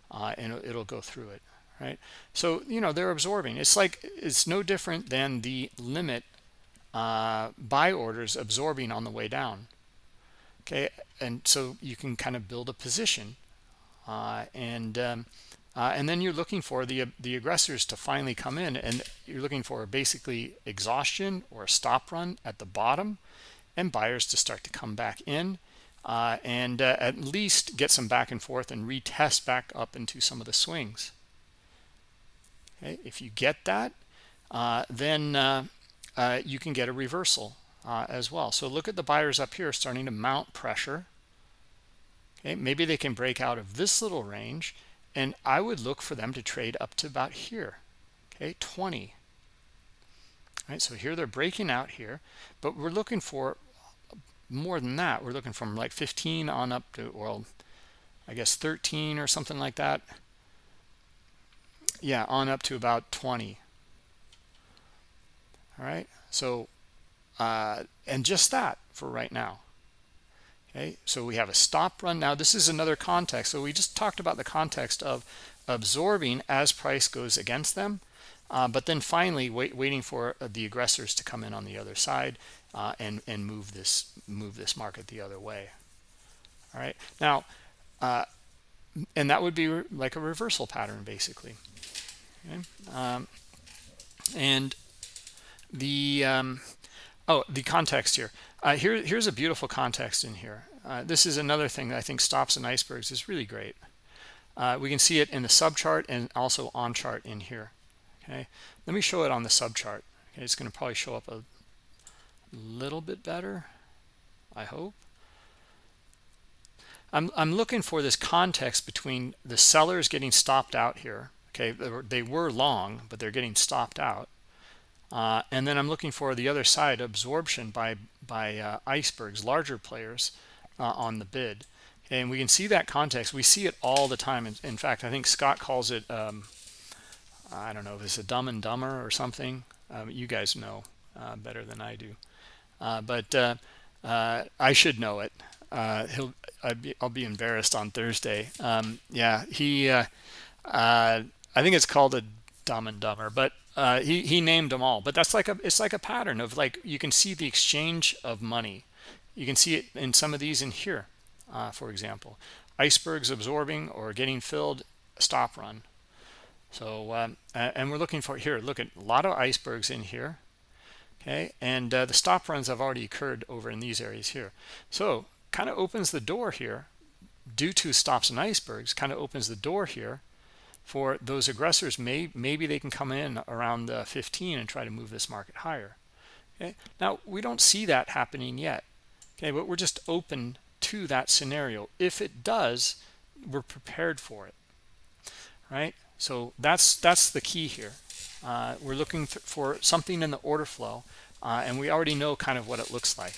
and it'll go through it, right? So, you know, they're absorbing. It's no different than the limit buy orders absorbing on the way down. Okay, and so you can kind of build a position and then you're looking for the aggressors to finally come in, and you're looking for basically exhaustion or a stop run at the bottom, and buyers to start to come back in and at least get some back and forth and retest back up into some of the swings. Okay, if you get that, then you can get a reversal as well. So look at the buyers up here starting to mount pressure. Okay, maybe they can break out of this little range, and I would look for them to trade up to about here. Okay, 20. All right, so here they're breaking out here, but we're looking for more than that. We're looking from like 15 on up to, well, I guess 13 or something like that. Yeah, on up to about 20. All right, so and just that for right now. Okay, so we have a stop run. Now this is another context. So we just talked about the context of absorbing as price goes against them, but then finally waiting for the aggressors to come in on the other side and move this market the other way. All right, now and that would be like a reversal pattern basically. Okay, and the the context here. Here's a beautiful context in here. This is another thing that I think stops and icebergs is really great. We can see it in the subchart and also on chart in here. Okay, let me show it on the subchart. Okay, it's going to probably show up a little bit better, I hope. I'm looking for this context between the sellers getting stopped out here. Okay, they were long, but they're getting stopped out. And then I'm looking for the other side, absorption by icebergs, larger players on the bid. And we can see that context. We see it all the time. In fact, I think Scott calls it, I don't know if it's a Dumb and Dumber or something. You guys know better than I do. But I should know it. I'll be embarrassed on Thursday. Yeah, I think it's called a Dumb and Dumber, but he named them all. But that's it's like a pattern of, like, you can see the exchange of money. You can see it in some of these in here, for example, icebergs absorbing or getting filled, stop run. So and we're looking for here. Look at a lot of icebergs in here. Okay, and the stop runs have already occurred over in these areas here. So kind of opens the door here, due to stops and icebergs, kind of opens the door here for those aggressors. Maybe they can come in around the 15 and try to move this market higher. Okay, now we don't see that happening yet. Okay, but we're just open to that scenario. If it does, we're prepared for it, right? So that's the key here. We're looking for something in the order flow, and we already know kind of what it looks like.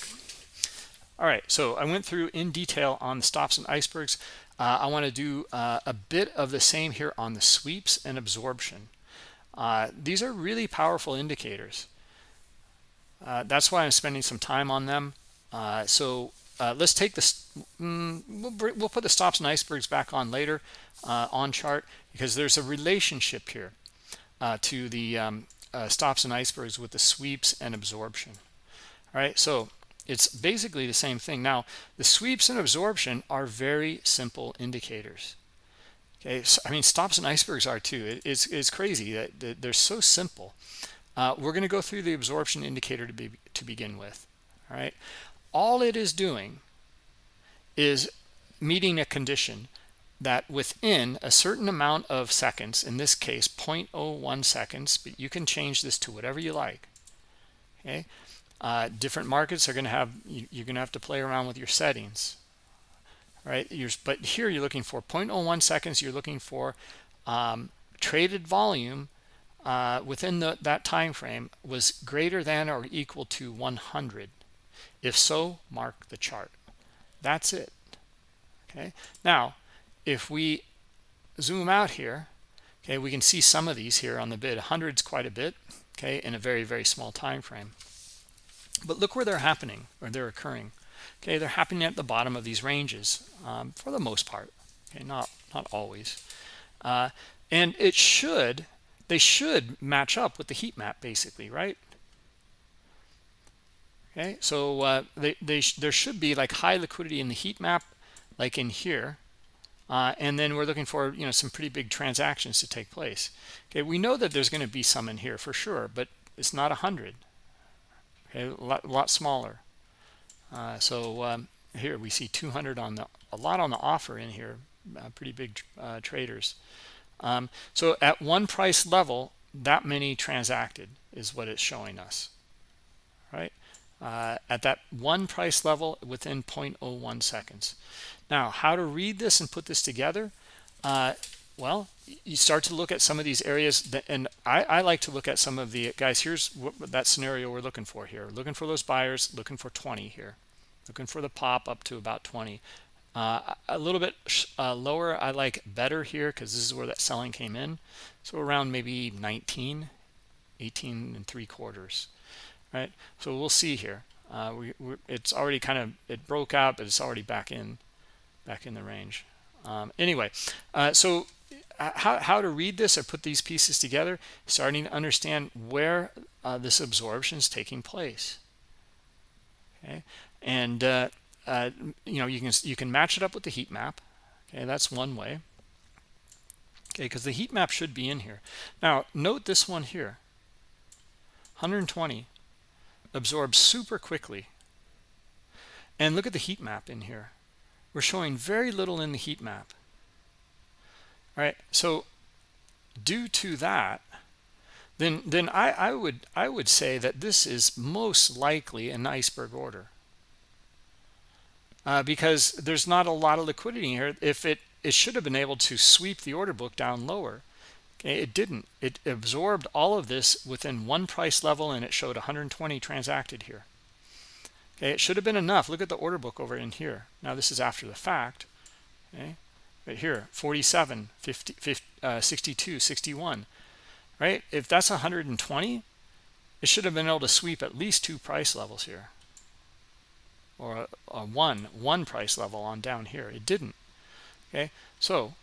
All right, so I went through in detail on the stops and icebergs. I want to do a bit of the same here on the sweeps and absorption. These are really powerful indicators. That's why I'm spending some time on them. Let's take this. We'll put the stops and icebergs back on later on chart, because there's a relationship here to the stops and icebergs with the sweeps and absorption. All right, so it's basically the same thing. Now, the sweeps and absorption are very simple indicators. Okay, so, I mean, stops and icebergs are too. It's crazy that they're so simple. We're going to go through the absorption indicator to begin with. All right, all it is doing is meeting a condition that within a certain amount of seconds, in this case 0.01 seconds, but you can change this to whatever you like. Okay, different markets are going to have, you're going to have to play around with your settings, right? But here you're looking for 0.01 seconds. You're looking for traded volume within that time frame was greater than or equal to 100. If so, mark the chart. That's it. Okay, now if we zoom out here, okay, we can see some of these here on the bid. 100's quite a bit, okay, in a very, very small time frame. But look where they're happening, or they're occurring. Okay, they're happening at the bottom of these ranges for the most part. Okay, not always. And they should match up with the heat map, basically, right? Okay, so there should be like high liquidity in the heat map, like in here. And then we're looking for, some pretty big transactions to take place. Okay, we know that there's going to be some in here for sure, but it's not 100. Okay, a lot smaller. Here we see 200 a lot on the offer in here, pretty big traders. So at one price level, that many transacted is what it's showing us, right? At that one price level within 0.01 seconds. Now, how to read this and put this together? Well, you start to look at some of these areas, and I like to look at some of the guys. Here's that scenario we're looking for here. Looking for those buyers, looking for 20 here, looking for the pop up to about 20. A little bit lower, I like better here, because this is where that selling came in. So around maybe 19, 18 3/4. Right, so we'll see here. It's already it broke out, but it's already back in the range. Anyway, so how to read this or put these pieces together, starting to understand where this absorption is taking place. Okay, and you can match it up with the heat map. Okay, that's one way. Okay, because the heat map should be in here. Now note this one here, 120. Absorbs super quickly. And look at the heat map in here. We're showing very little in the heat map. All right, so due to that, then I would say that this is most likely an iceberg order, because there's not a lot of liquidity here. If it should have been able to sweep the order book down lower. Okay, it didn't. It absorbed all of this within one price level, and it showed 120 transacted here. Okay, it should have been enough. Look at the order book over in here. Now this is after the fact, Okay, right here 47, 50, 62, 61, right? If that's 120, it should have been able to sweep at least 2 price levels here, or one price level on down here. It didn't. Okay, so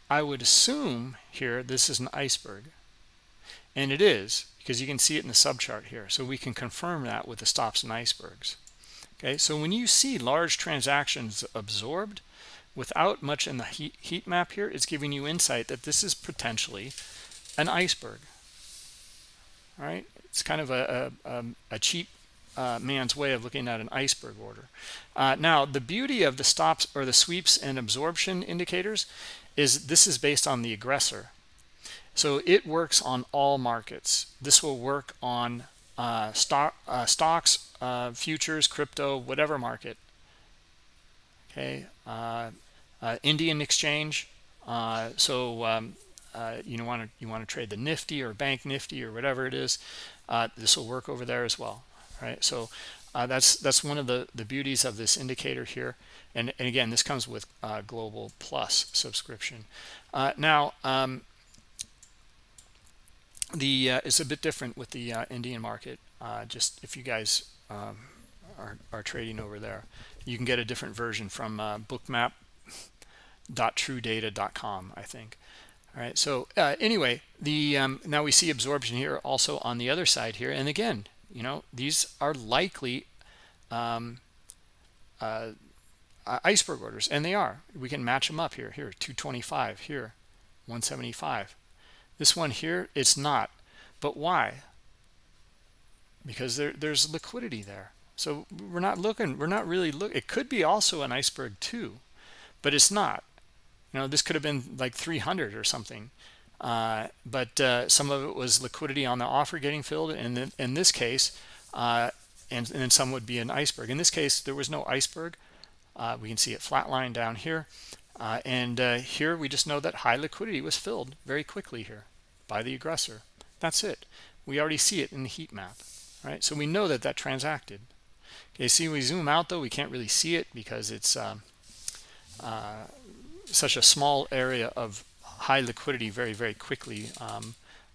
I would assume here this is an iceberg, and it is, because you can see it in the subchart here. So we can confirm that with the stops and icebergs. Okay, so when you see large transactions absorbed without much in the heat map here, it's giving you insight that this is potentially an iceberg. All right, it's kind of a cheap man's way of looking at an iceberg order. Now, the beauty of the stops or the sweeps and absorption indicators is this is based on the aggressor. So it works on all markets. This will work on stocks, futures, crypto, whatever market. Okay, Indian exchange. You want to trade the Nifty or Bank Nifty or whatever it is. This will work over there as well. Right. So that's one of the beauties of this indicator here. And again, this comes with Global Plus subscription. Now, it's a bit different with the Indian market. Just if you guys are trading over there, you can get a different version from bookmap.truedata.com, I think. All right, so anyway, now we see absorption here also on the other side here, and again, you know, these are likely iceberg orders, and they are. We can match them up here 225, here 175. This one here, it's not. But why? Because there's liquidity there. So we're not really looking. It could be also an iceberg too, but it's not. You know, this could have been like 300 or something. But some of it was liquidity on the offer getting filled. And in this case, and then some would be an iceberg. In this case, there was no iceberg. We can see it flatline down here. Here we just know that high liquidity was filled very quickly here by the aggressor. That's it. We already see it in the heat map, right? So we know that that transacted. Okay, see, we zoom out though, we can't really see it because it's such a small area of high liquidity very, very quickly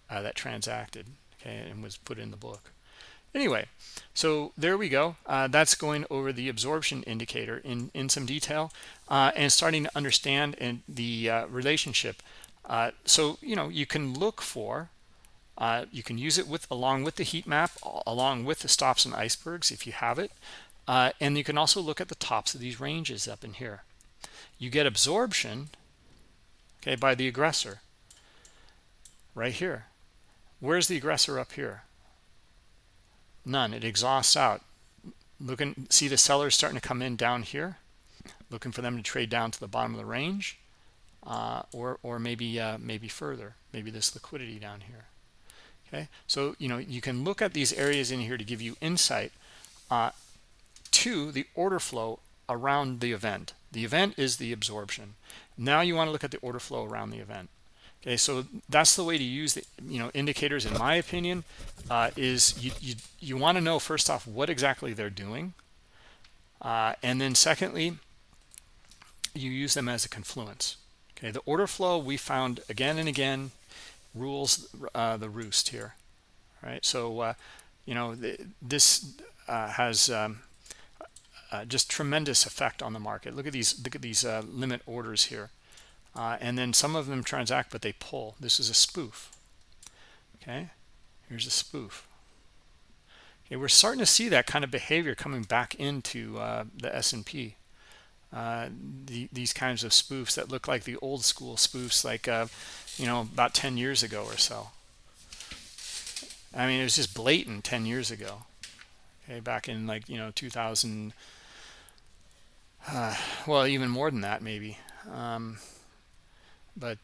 that transacted, okay, and was put in the book. Anyway, so there we go. That's going over the absorption indicator in some detail and starting to understand the relationship. So, you know, you can look for, you can use it along with the heat map, along with the stops and icebergs if you have it. And you can also look at the tops of these ranges up in here. You get absorption, okay, by the aggressor right here. Where's the aggressor up here? None. It exhausts out. See the sellers starting to come in down here, looking for them to trade down to the bottom of the range, or maybe further, maybe this liquidity down here. Okay, so you know, you can look at these areas in here to give you insight to the order flow around the event. The event is the absorption. Now you want to look at the order flow around the event. Okay, so that's the way to use the, you know, indicators, in my opinion, is you want to know first off what exactly they're doing, and then secondly, you use them as a confluence. Okay, the order flow we found again and again rules the roost here, right? So you know, this has just tremendous effect on the market. Look at these limit orders here. And then some of them transact, but they pull. This is a spoof. Okay, here's a spoof. Okay, we're starting to see that kind of behavior coming back into the S&P. These kinds of spoofs that look like the old school spoofs, like you know, about 10 years ago or so. I mean, it was just blatant 10 years ago. Okay, back in, like, you know, 2000. Well, even more than that, maybe. But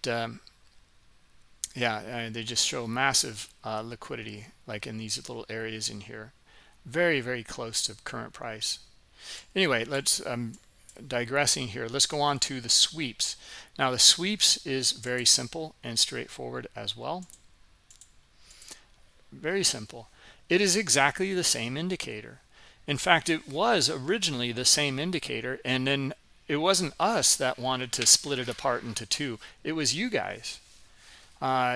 yeah, they just show massive liquidity, like in these little areas in here, very, very close to current price. Anyway, let's digressing here. Let's go on to the sweeps. Now the sweeps is very simple and straightforward as well. Very simple. It is exactly the same indicator. In fact, it was originally the same indicator, and then It wasn't us that wanted to split it apart into two. It was you guys.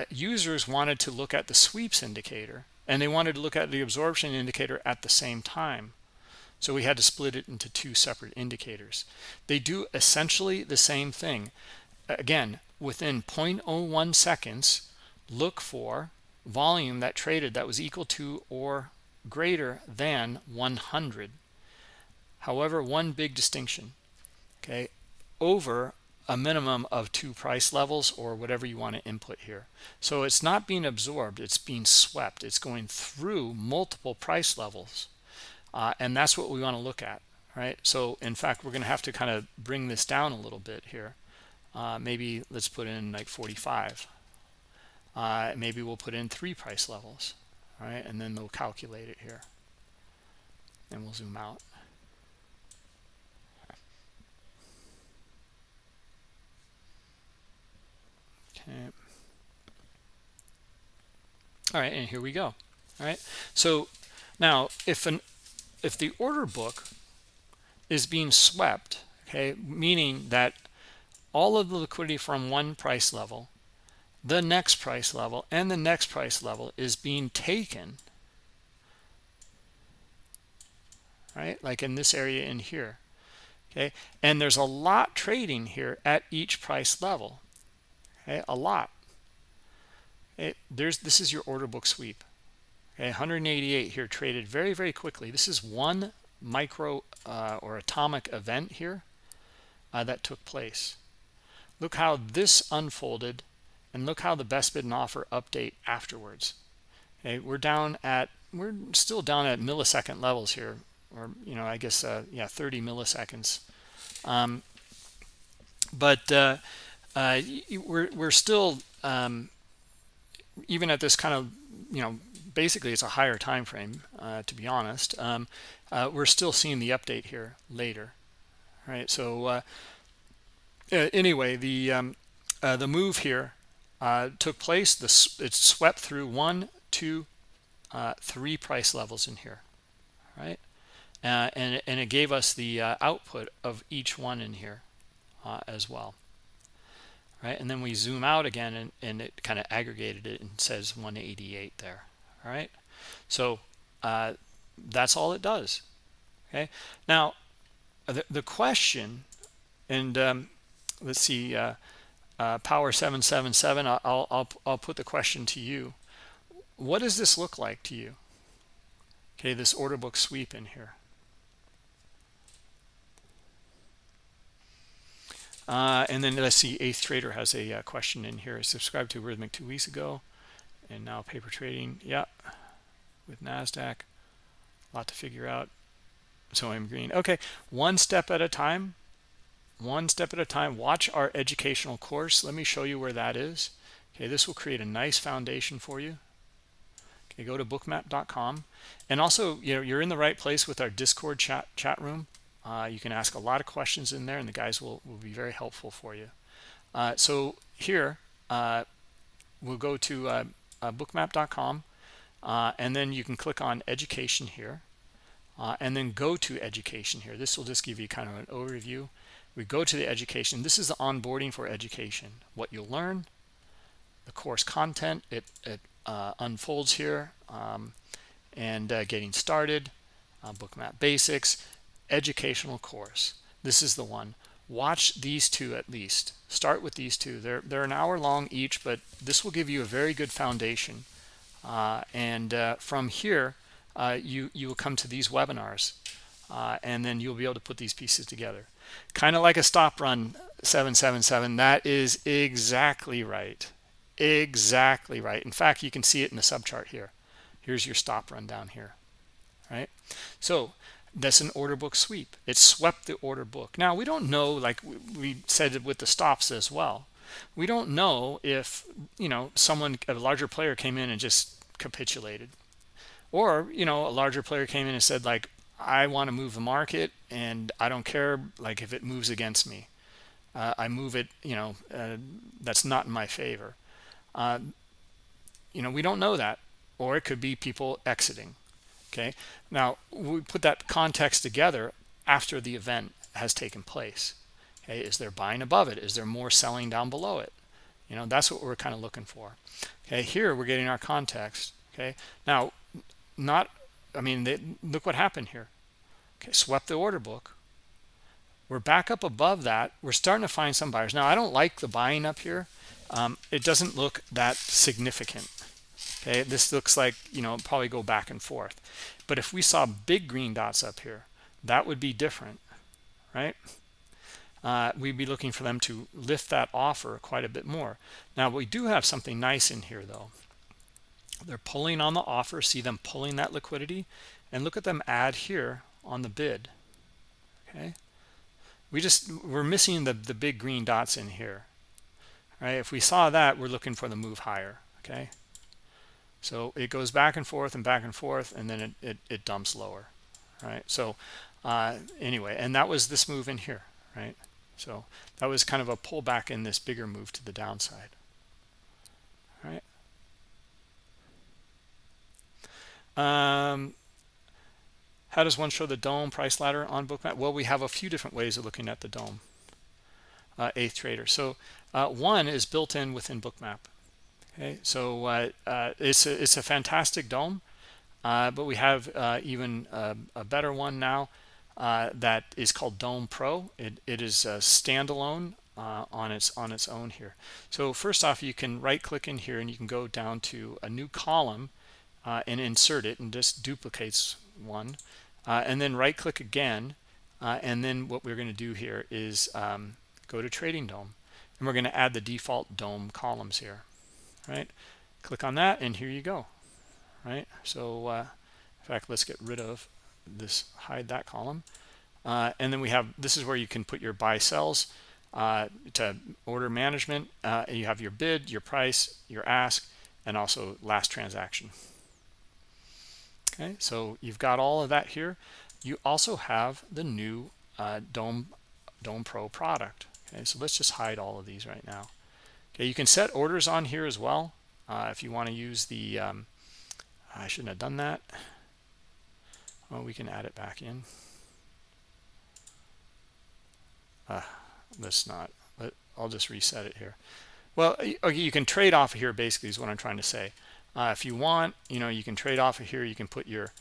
Users wanted to look at the sweeps indicator, and they wanted to look at the absorption indicator at the same time. So we had to split it into two separate indicators. They do essentially the same thing. Again, within 0.01 seconds, look for volume that traded that was equal to or greater than 100. However, one big distinction, okay, over a minimum of 2 price levels or whatever you want to input here. So it's not being absorbed, it's being swept. It's going through multiple price levels. And that's what we want to look at, right? So in fact, we're going to have to kind of bring this down a little bit here. Maybe let's put in like 45. Maybe we'll put in 3 price levels, right? And then they'll calculate it here. And we'll zoom out. Okay. All right, and here we go. All right. So now if the order book is being swept, okay, meaning that all of the liquidity from one price level, the next price level, and the next price level is being taken, right? Like in this area in here, okay? And there's a lot trading here at each price level, okay? A lot. This is your order book sweep. Okay, 188 here traded very, very quickly. This is one micro or atomic event here that took place. Look how this unfolded, and look how the best bid and offer update afterwards. Okay, we're still down at millisecond levels here, or I guess 30 milliseconds. But we're still even at this kind of basically it's a higher time frame, to be honest. We're still seeing the update here later, right? So anyway, the move here took place. It swept through 1, 2, 3 price levels in here, right? And it gave us the output of each one in here as well, right? And then we zoom out again, and it kind of aggregated it and says 188 there. All right, so that's all it does. Okay, now the question, and let's see, Power 777. I'll put the question to you. What does this look like to you? Okay, this order book sweep in here. And then let's see, Eighth Trader has a question in here. I subscribed to Rhythmic 2 weeks ago, and now paper trading. Yeah, with NASDAQ, a lot to figure out. So I'm green. Okay, one step at a time. One step at a time. Watch our educational course. Let me show you where that is. Okay, this will create a nice foundation for you. Okay, go to bookmap.com, and also you're in the right place with our Discord chat room. You can ask a lot of questions in there, and the guys will be very helpful for you. So here we'll go to bookmap.com, and then you can click on education here, and then go to education here. This will just give you kind of an overview. We go to the education. This is the onboarding for education. What you'll learn, the course content, it unfolds here, and getting started, Bookmap basics, educational course. This is the one. Watch these two at least. Start with these two. They're an hour long each, but this will give you a very good foundation. And from here, you will come to these webinars, and then you'll be able to put these pieces together. Kind of like a stop run 777. That is exactly right. Exactly right. In fact, you can see it in the subchart here. Here's your stop run down here, right? So that's an order book sweep. It swept the order book. Now, we don't know, like we said with the stops as well, we don't know if a larger player came in and just capitulated, or a larger player came in and said, like, I want to move the market, and I don't care like if it moves against me. I move it, that's not in my favor. We don't know that, or it could be people exiting. Okay, now we put that context together after the event has taken place. Okay, is there buying above it? Is there more selling down below it? You know, that's what we're kind of looking for. Okay, here we're getting our context. Okay, now look what happened here. Okay, swept the order book. We're back up above that. We're starting to find some buyers. Now, I don't like the buying up here. It doesn't look that significant. Okay, this looks like, you know, probably go back and forth. But if we saw big green dots up here, that would be different, right? We'd be looking for them to lift that offer quite a bit more. Now, we do have something nice in here, though. They're pulling on the offer. See them pulling that liquidity, and look at them add here on the bid. Okay, we're missing the big green dots in here, right? If we saw that, we're looking for the move higher. Okay, so it goes back and forth, and then it dumps lower, right? So anyway, and that was this move in here, right? So that was kind of a pullback in this bigger move to the downside. All right. How does one show the DOM price ladder on Bookmap? Well, we have a few different ways of looking at the DOM, eighth trader. So one is built in within Bookmap. Okay, so it's a fantastic DOM, but we have even a better one now that is called DOM Pro. It is a standalone on its own here. So first off, you can right click in here and you can go down to a new column and insert it, and just duplicates one, and then right click again, and then what we're going to do here is go to Trading DOM, and we're going to add the default DOM columns here, right? Click on that, and here you go, right? So in fact, let's get rid of this, hide that column, and then we have, this is where you can put your buy sells to order management. You have your bid, your price, your ask, and also last transaction. Okay, so you've got all of that here. You also have the new DOM Pro product. Okay, so let's just hide all of these right now. Okay, you can set orders on here as well if you want to use the I shouldn't have done that. Well, we can add it back in. Let's not. I'll just reset it here. Well, okay, you can trade off of here, basically, is what I'm trying to say. If you want, you know, you can trade off of here. You can put your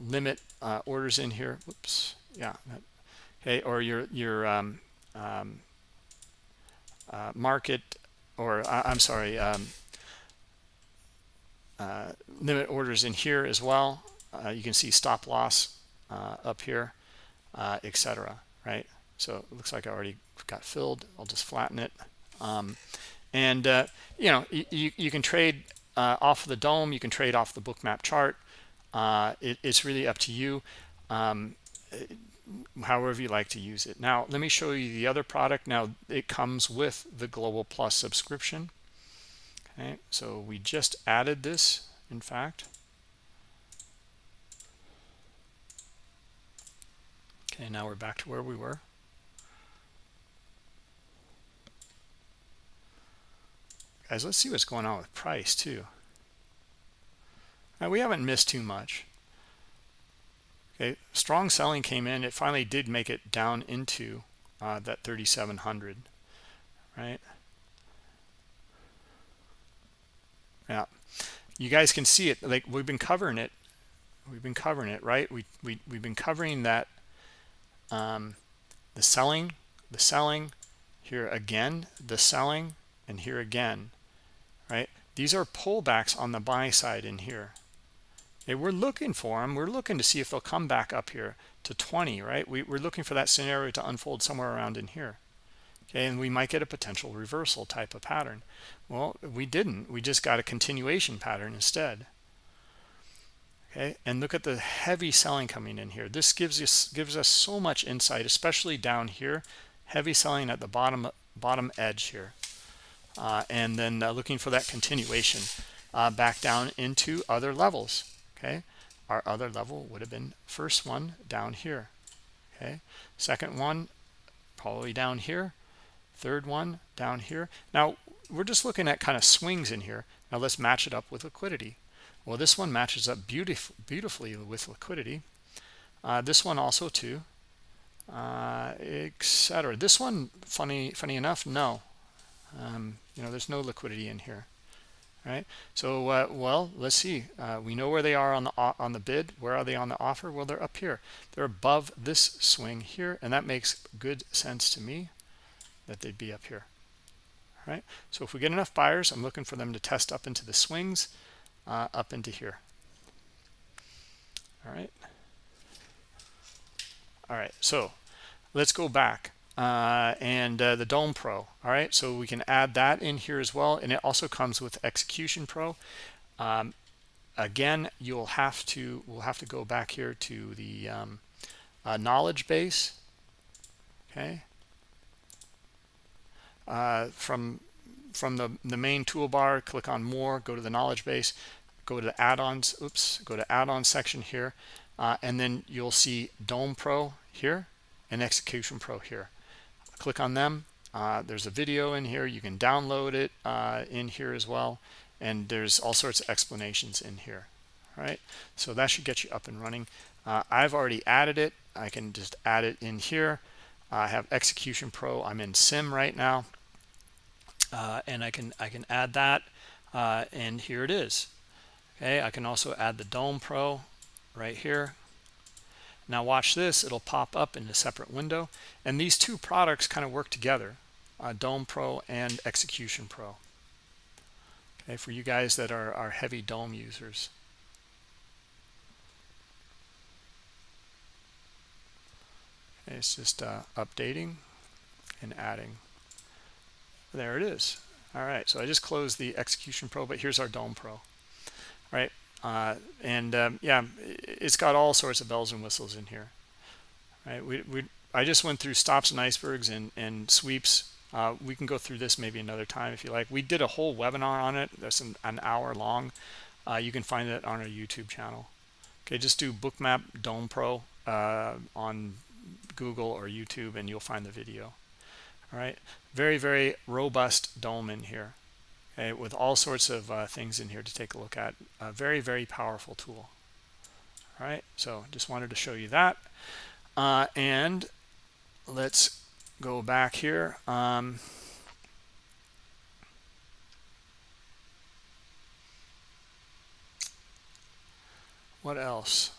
limit orders in here. Whoops. Yeah. Okay. Or your market, or I'm sorry, limit orders in here as well. You can see stop loss up here, etc. Right. So it looks like I already got filled. I'll just flatten it. You know, you can trade off of the DOM, you can trade off the Bookmap chart. It's really up to you, however you like to use it. Now, let me show you the other product. Now, it comes with the Global Plus subscription. Okay, so we just added this, in fact. Okay, now we're back to where we were. Guys, let's see what's going on with price too. Now, we haven't missed too much. Okay, strong selling came in. It finally did make it down into that 3,700, right? Yeah, you guys can see it. Like, we've been covering it. We've been covering it, right? We've been covering that. The selling here again, the selling, and here again, right? These are pullbacks on the buy side in here. Okay, we're looking for them. We're looking to see if they'll come back up here to 20, right? We're looking for that scenario to unfold somewhere around in here. Okay, and we might get a potential reversal type of pattern. Well, we didn't. We just got a continuation pattern instead. Okay, and look at the heavy selling coming in here. This gives us so much insight, especially down here. Heavy selling at the bottom edge here, and then looking for that continuation back down into other levels. Okay, our other level would have been first one down here. Okay, second one probably down here, third one down here. Now we're just looking at kind of swings in here. Now let's match it up with liquidity. Well, this one matches up beautifully with liquidity. This one also too. etc. This one, funny enough, no. You know, there's no liquidity in here, right? So well, let's see. We know where they are on the bid. Where are they on the offer? Well, they're up here. They're above this swing here, and that makes good sense to me that they'd be up here, right? So if we get enough buyers, I'm looking for them to test up into the swings, up into here. All right, so let's go back and the Dome Pro. All right, so we can add that in here as well, and it also comes with Execution Pro. Again, we'll have to go back here to the knowledge base. Okay, from the main toolbar, click on More, go to the knowledge base, go to the add-ons. Oops, go to add-ons section here, and then you'll see Dome Pro here and Execution Pro here. Click on them. There's a video in here. You can download it in here as well, and there's all sorts of explanations in here. All right, so that should get you up and running. I've already added it. I can just add it in here. I have Execution Pro. I'm in Sim right now, and I can add that, and here it is. Okay, I can also add the Dome Pro right here. Now watch this, it'll pop up in a separate window, and these two products kind of work together, Dome Pro and Execution Pro. Okay, for you guys that are heavy Dome users. Okay, it's just updating and adding. There it is. All right, so I just closed the Execution Pro, but here's our Dome Pro. Right, yeah, it's got all sorts of bells and whistles in here. Right, I just went through stops and icebergs and sweeps. We can go through this maybe another time if you like. We did a whole webinar on it. That's an hour long. You can find it on our YouTube channel. Okay, just do Bookmap Dome Pro on Google or YouTube, and you'll find the video. All right, very robust dome in here. Okay, with all sorts of things in here to take a look at. A very powerful tool. All right, so just wanted to show you that. And let's go back here. What else?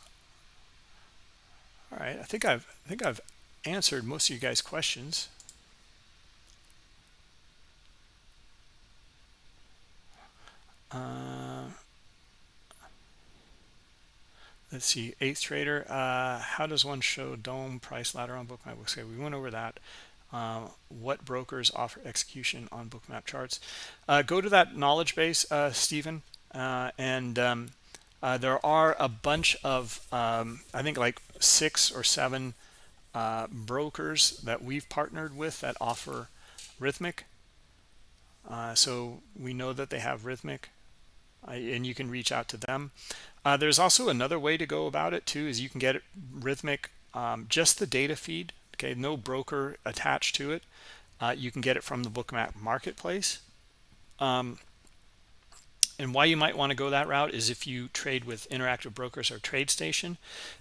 All right, I think I've answered most of you guys' questions. Let's see, eighth trader. How does one show Dome price ladder on Bookmap? Okay, we went over that. What brokers offer execution on Bookmap charts? Go to that knowledge base, Stephen, and there are a bunch of I think like 6 or 7 brokers that we've partnered with that offer Rhythmic. So we know that they have Rhythmic, and you can reach out to them. There's also another way to go about it too, is you can get Rhythmic, just the data feed. Okay, no broker attached to it. You can get it from the Bookmap marketplace. And why you might want to go that route is if you trade with Interactive Brokers or TradeStation,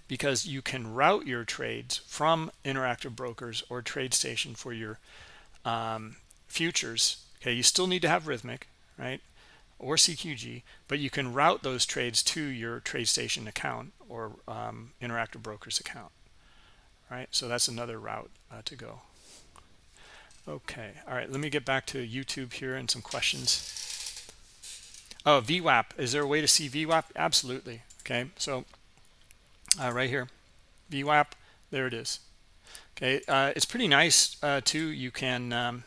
because you can route your trades from Interactive Brokers or TradeStation for your futures. Okay, you still need to have Rhythmic, right, or CQG, but you can route those trades to your TradeStation account or Interactive Brokers account, right? So that's another route to go. Okay, all right, let me get back to YouTube here and some questions. Oh, VWAP, is there a way to see VWAP? Absolutely. Okay, so right here, VWAP, there it is. Okay, it's pretty nice too. You can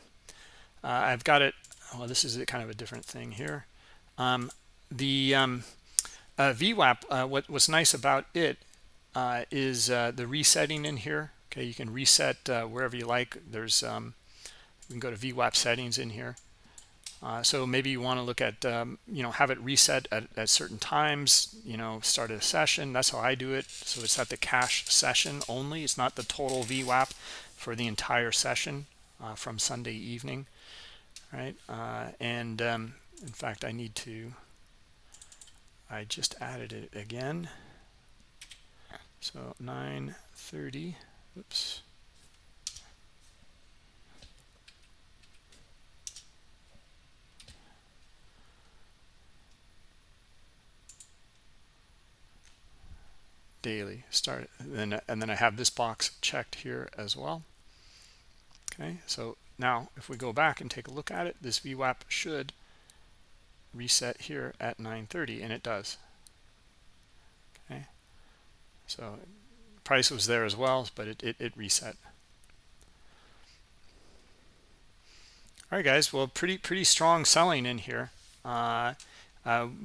I've got it. Well, this is kind of a different thing here. The VWAP, what's nice about it is the resetting in here. Okay, you can reset wherever you like. There's you can go to VWAP settings in here. So maybe you want to look at have it reset at certain times. Start a session. That's how I do it. So it's at the cash session only. It's not the total VWAP for the entire session from Sunday evening. Right, and in fact I just added it again. So 9:30, oops, daily start, and then I have this box checked here as well. Okay, so now if we go back and take a look at it, this VWAP should reset here at 9:30, and it does. Okay, so price was there as well, but it reset. All right, guys. Well, pretty strong selling in here.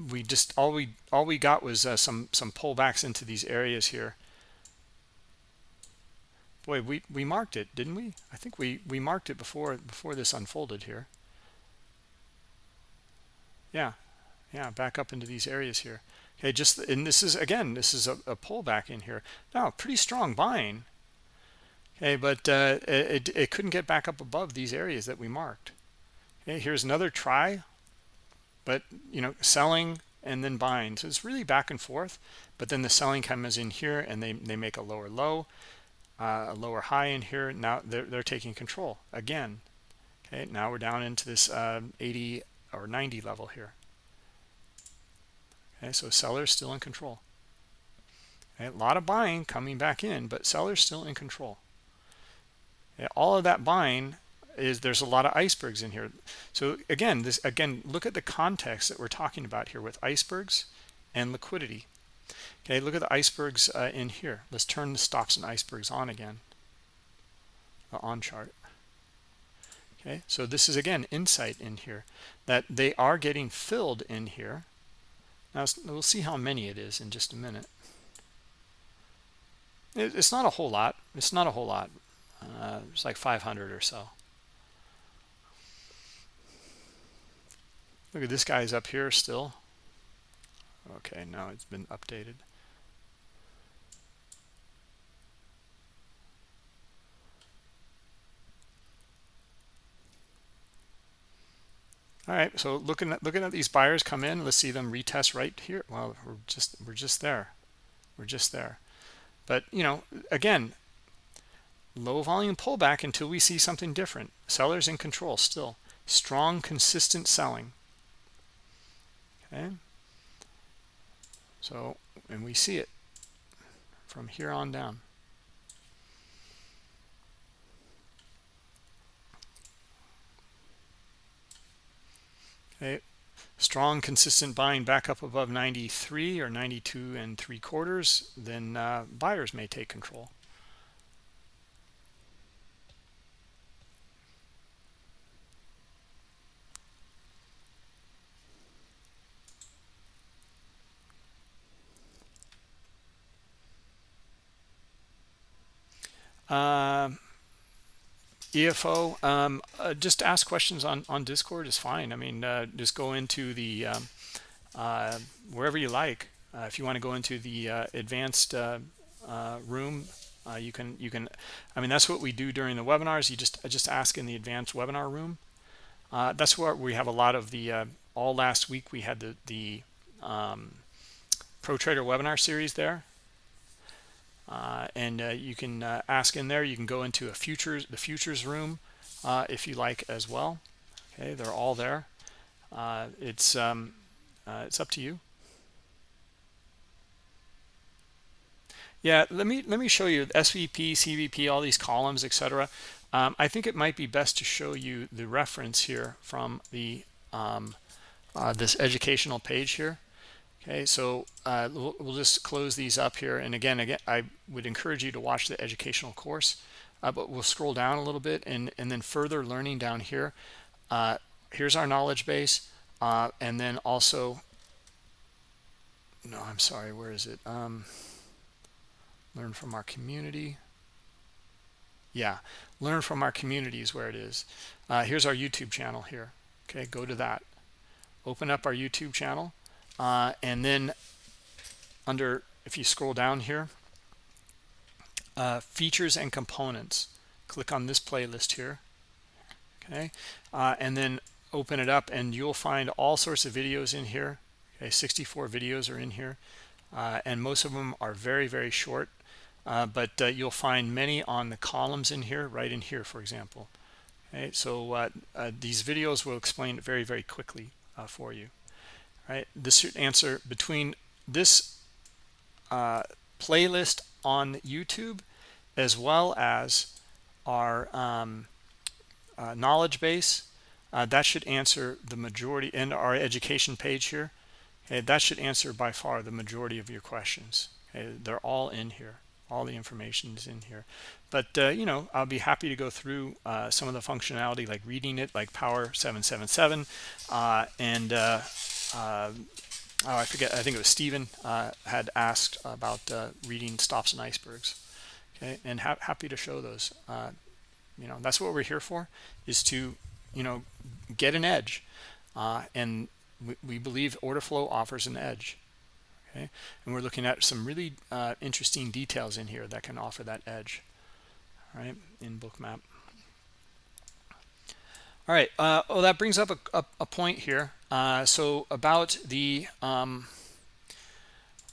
We just all we got was some pullbacks into these areas here. Boy, we marked it, didn't we? I think we marked it before this unfolded here. Yeah, back up into these areas here. Okay, and this is again, this is a pullback in here. Now, pretty strong buying. Okay, but it couldn't get back up above these areas that we marked. Okay, here's another try, but you know, selling and then buying. So it's really back and forth. But then the selling comes in here, and they make a lower low, a lower high in here. Now they're taking control again. Okay, now we're down into this 80 or 90 level here. Okay, so sellers still in control. Okay, a lot of buying coming back in, but sellers still in control. Okay, all of that buying is, there's a lot of icebergs in here. So again, look at the context that we're talking about here with icebergs and liquidity. Okay, look at the icebergs in here. Let's turn the stops and icebergs on again, the on chart. Okay, so this is again insight in here that they are getting filled in here. Now we'll see how many it is in just a minute. It's not a whole lot. It's not a whole lot. It's like 500 or so. Look at this guy's up here still. Okay, now it's been updated. All right, so looking at these buyers come in, let's see them retest right here. Well, we're just there. We're just there. But you know, again, low volume pullback until we see something different. Sellers in control still. Strong, consistent selling. Okay. So, and we see it from here on down. Okay. Strong, consistent buying back up above 93 or 92 3/4, then buyers may take control. EFO, just ask questions on Discord is fine. I mean, just go into the wherever you like. If you want to go into the advanced room, you can. I mean, that's what we do during the webinars. You just ask in the advanced webinar room. That's where we have a lot of the. All last week we had the Pro Trader webinar series there. And you can ask in there. You can go into the futures room if you like as well. Okay, they're all there. It's up to you. Yeah, let me show you SVP, CVP, all these columns, etc. I think it might be best to show you the reference here from the this educational page here. Okay, so we'll just close these up here. And again, I would encourage you to watch the educational course, but we'll scroll down a little bit and then further learning down here. Here's our knowledge base. And then also, no, I'm sorry, where is it? Learn from our community. Yeah, learn from our community is where it is. Here's our YouTube channel here. Okay, go to that. Open up our YouTube channel. And then under, if you scroll down here, features and components, click on this playlist here. Okay, and then open it up and you'll find all sorts of videos in here. Okay, 64 videos are in here, and most of them are very, very short, but you'll find many on the columns in here, right in here, for example. Okay, so these videos will explain it very, very quickly for you. Right, this should answer between this playlist on YouTube, as well as our knowledge base. That should answer the majority, and our education page here. Okay, that should answer by far the majority of your questions. Okay, they're all in here. All the information is in here. But you know, I'll be happy to go through some of the functionality, like reading it, like Power 777, and oh, I forget, I think it was Stephen had asked about reading stops and icebergs. Okay, and happy to show those. You know, that's what we're here for, is to, you know, get an edge, and we believe order flow offers an edge. Okay, and we're looking at some really interesting details in here that can offer that edge. All right, in Bookmap. All right, oh, that brings up a point here. So about the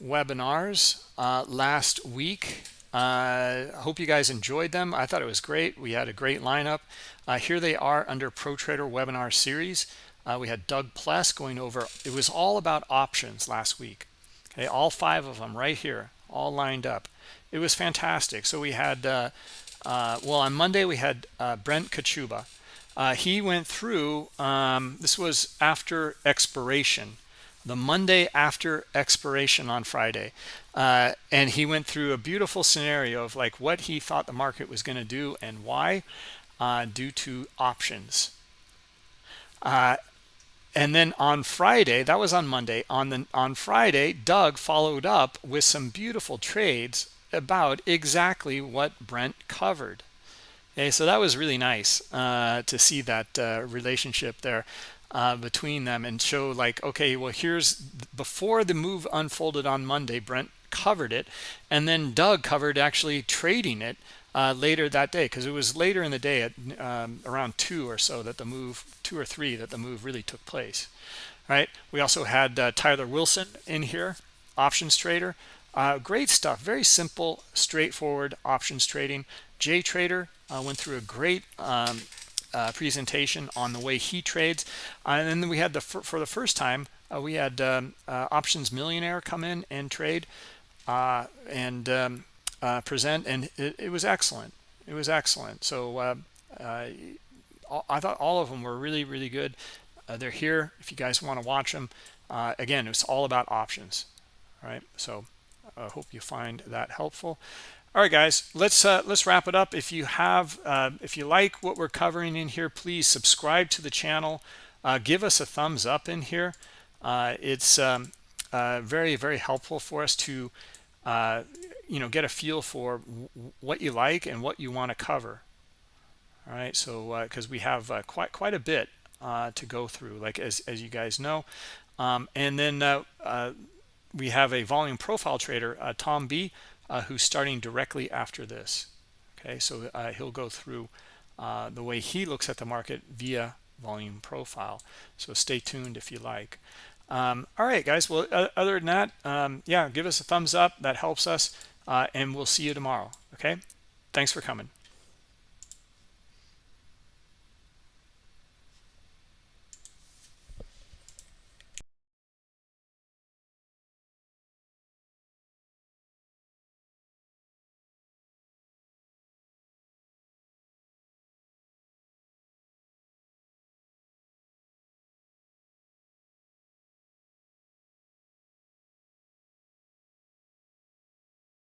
webinars last week. I hope you guys enjoyed them. I thought it was great. We had a great lineup. Here they are under Pro Trader webinar series. We had Doug Pless going over, it was all about options last week. Okay, all 5 of them right here, all lined up. It was fantastic. So we had, well, on Monday we had Brent Kachuba. He went through, this was after expiration, the Monday after expiration on Friday. And he went through a beautiful scenario of like what he thought the market was going to do and why, due to options. And then on Friday, that was on Monday, on Friday, Doug followed up with some beautiful trades about exactly what Brent covered. Okay, so that was really nice to see that relationship there between them, and show like, okay, well, here's before the move unfolded on Monday, Brent covered it, and then Doug covered actually trading it later that day, because it was later in the day at around 2 or so that the move, 2 or 3, that the move really took place. All right, we also had Tyler Wilson in here, options trader. Great stuff, very simple, straightforward options trading. Jay Trader went through a great presentation on the way he trades, and then we had for the first time we had Options Millionaire come in and trade and present, and it was excellent. It was excellent. So I thought all of them were really, really good. They're here if you guys want to watch them. Again, it's all about options. All right, so I hope you find that helpful. All right, guys, let's wrap it up. If you have, if you like what we're covering in here, please subscribe to the channel. Give us a thumbs up in here. It's very, very helpful for us to, you know, get a feel for what you like and what you want to cover. All right, so because we have quite a bit to go through, like as you guys know, and then we have a volume profile trader, Tom B, who's starting directly after this. Okay, so he'll go through the way he looks at the market via volume profile. So stay tuned if you like. All right, guys. Well, other than that, yeah, give us a thumbs up. That helps us, and we'll see you tomorrow. Okay, thanks for coming.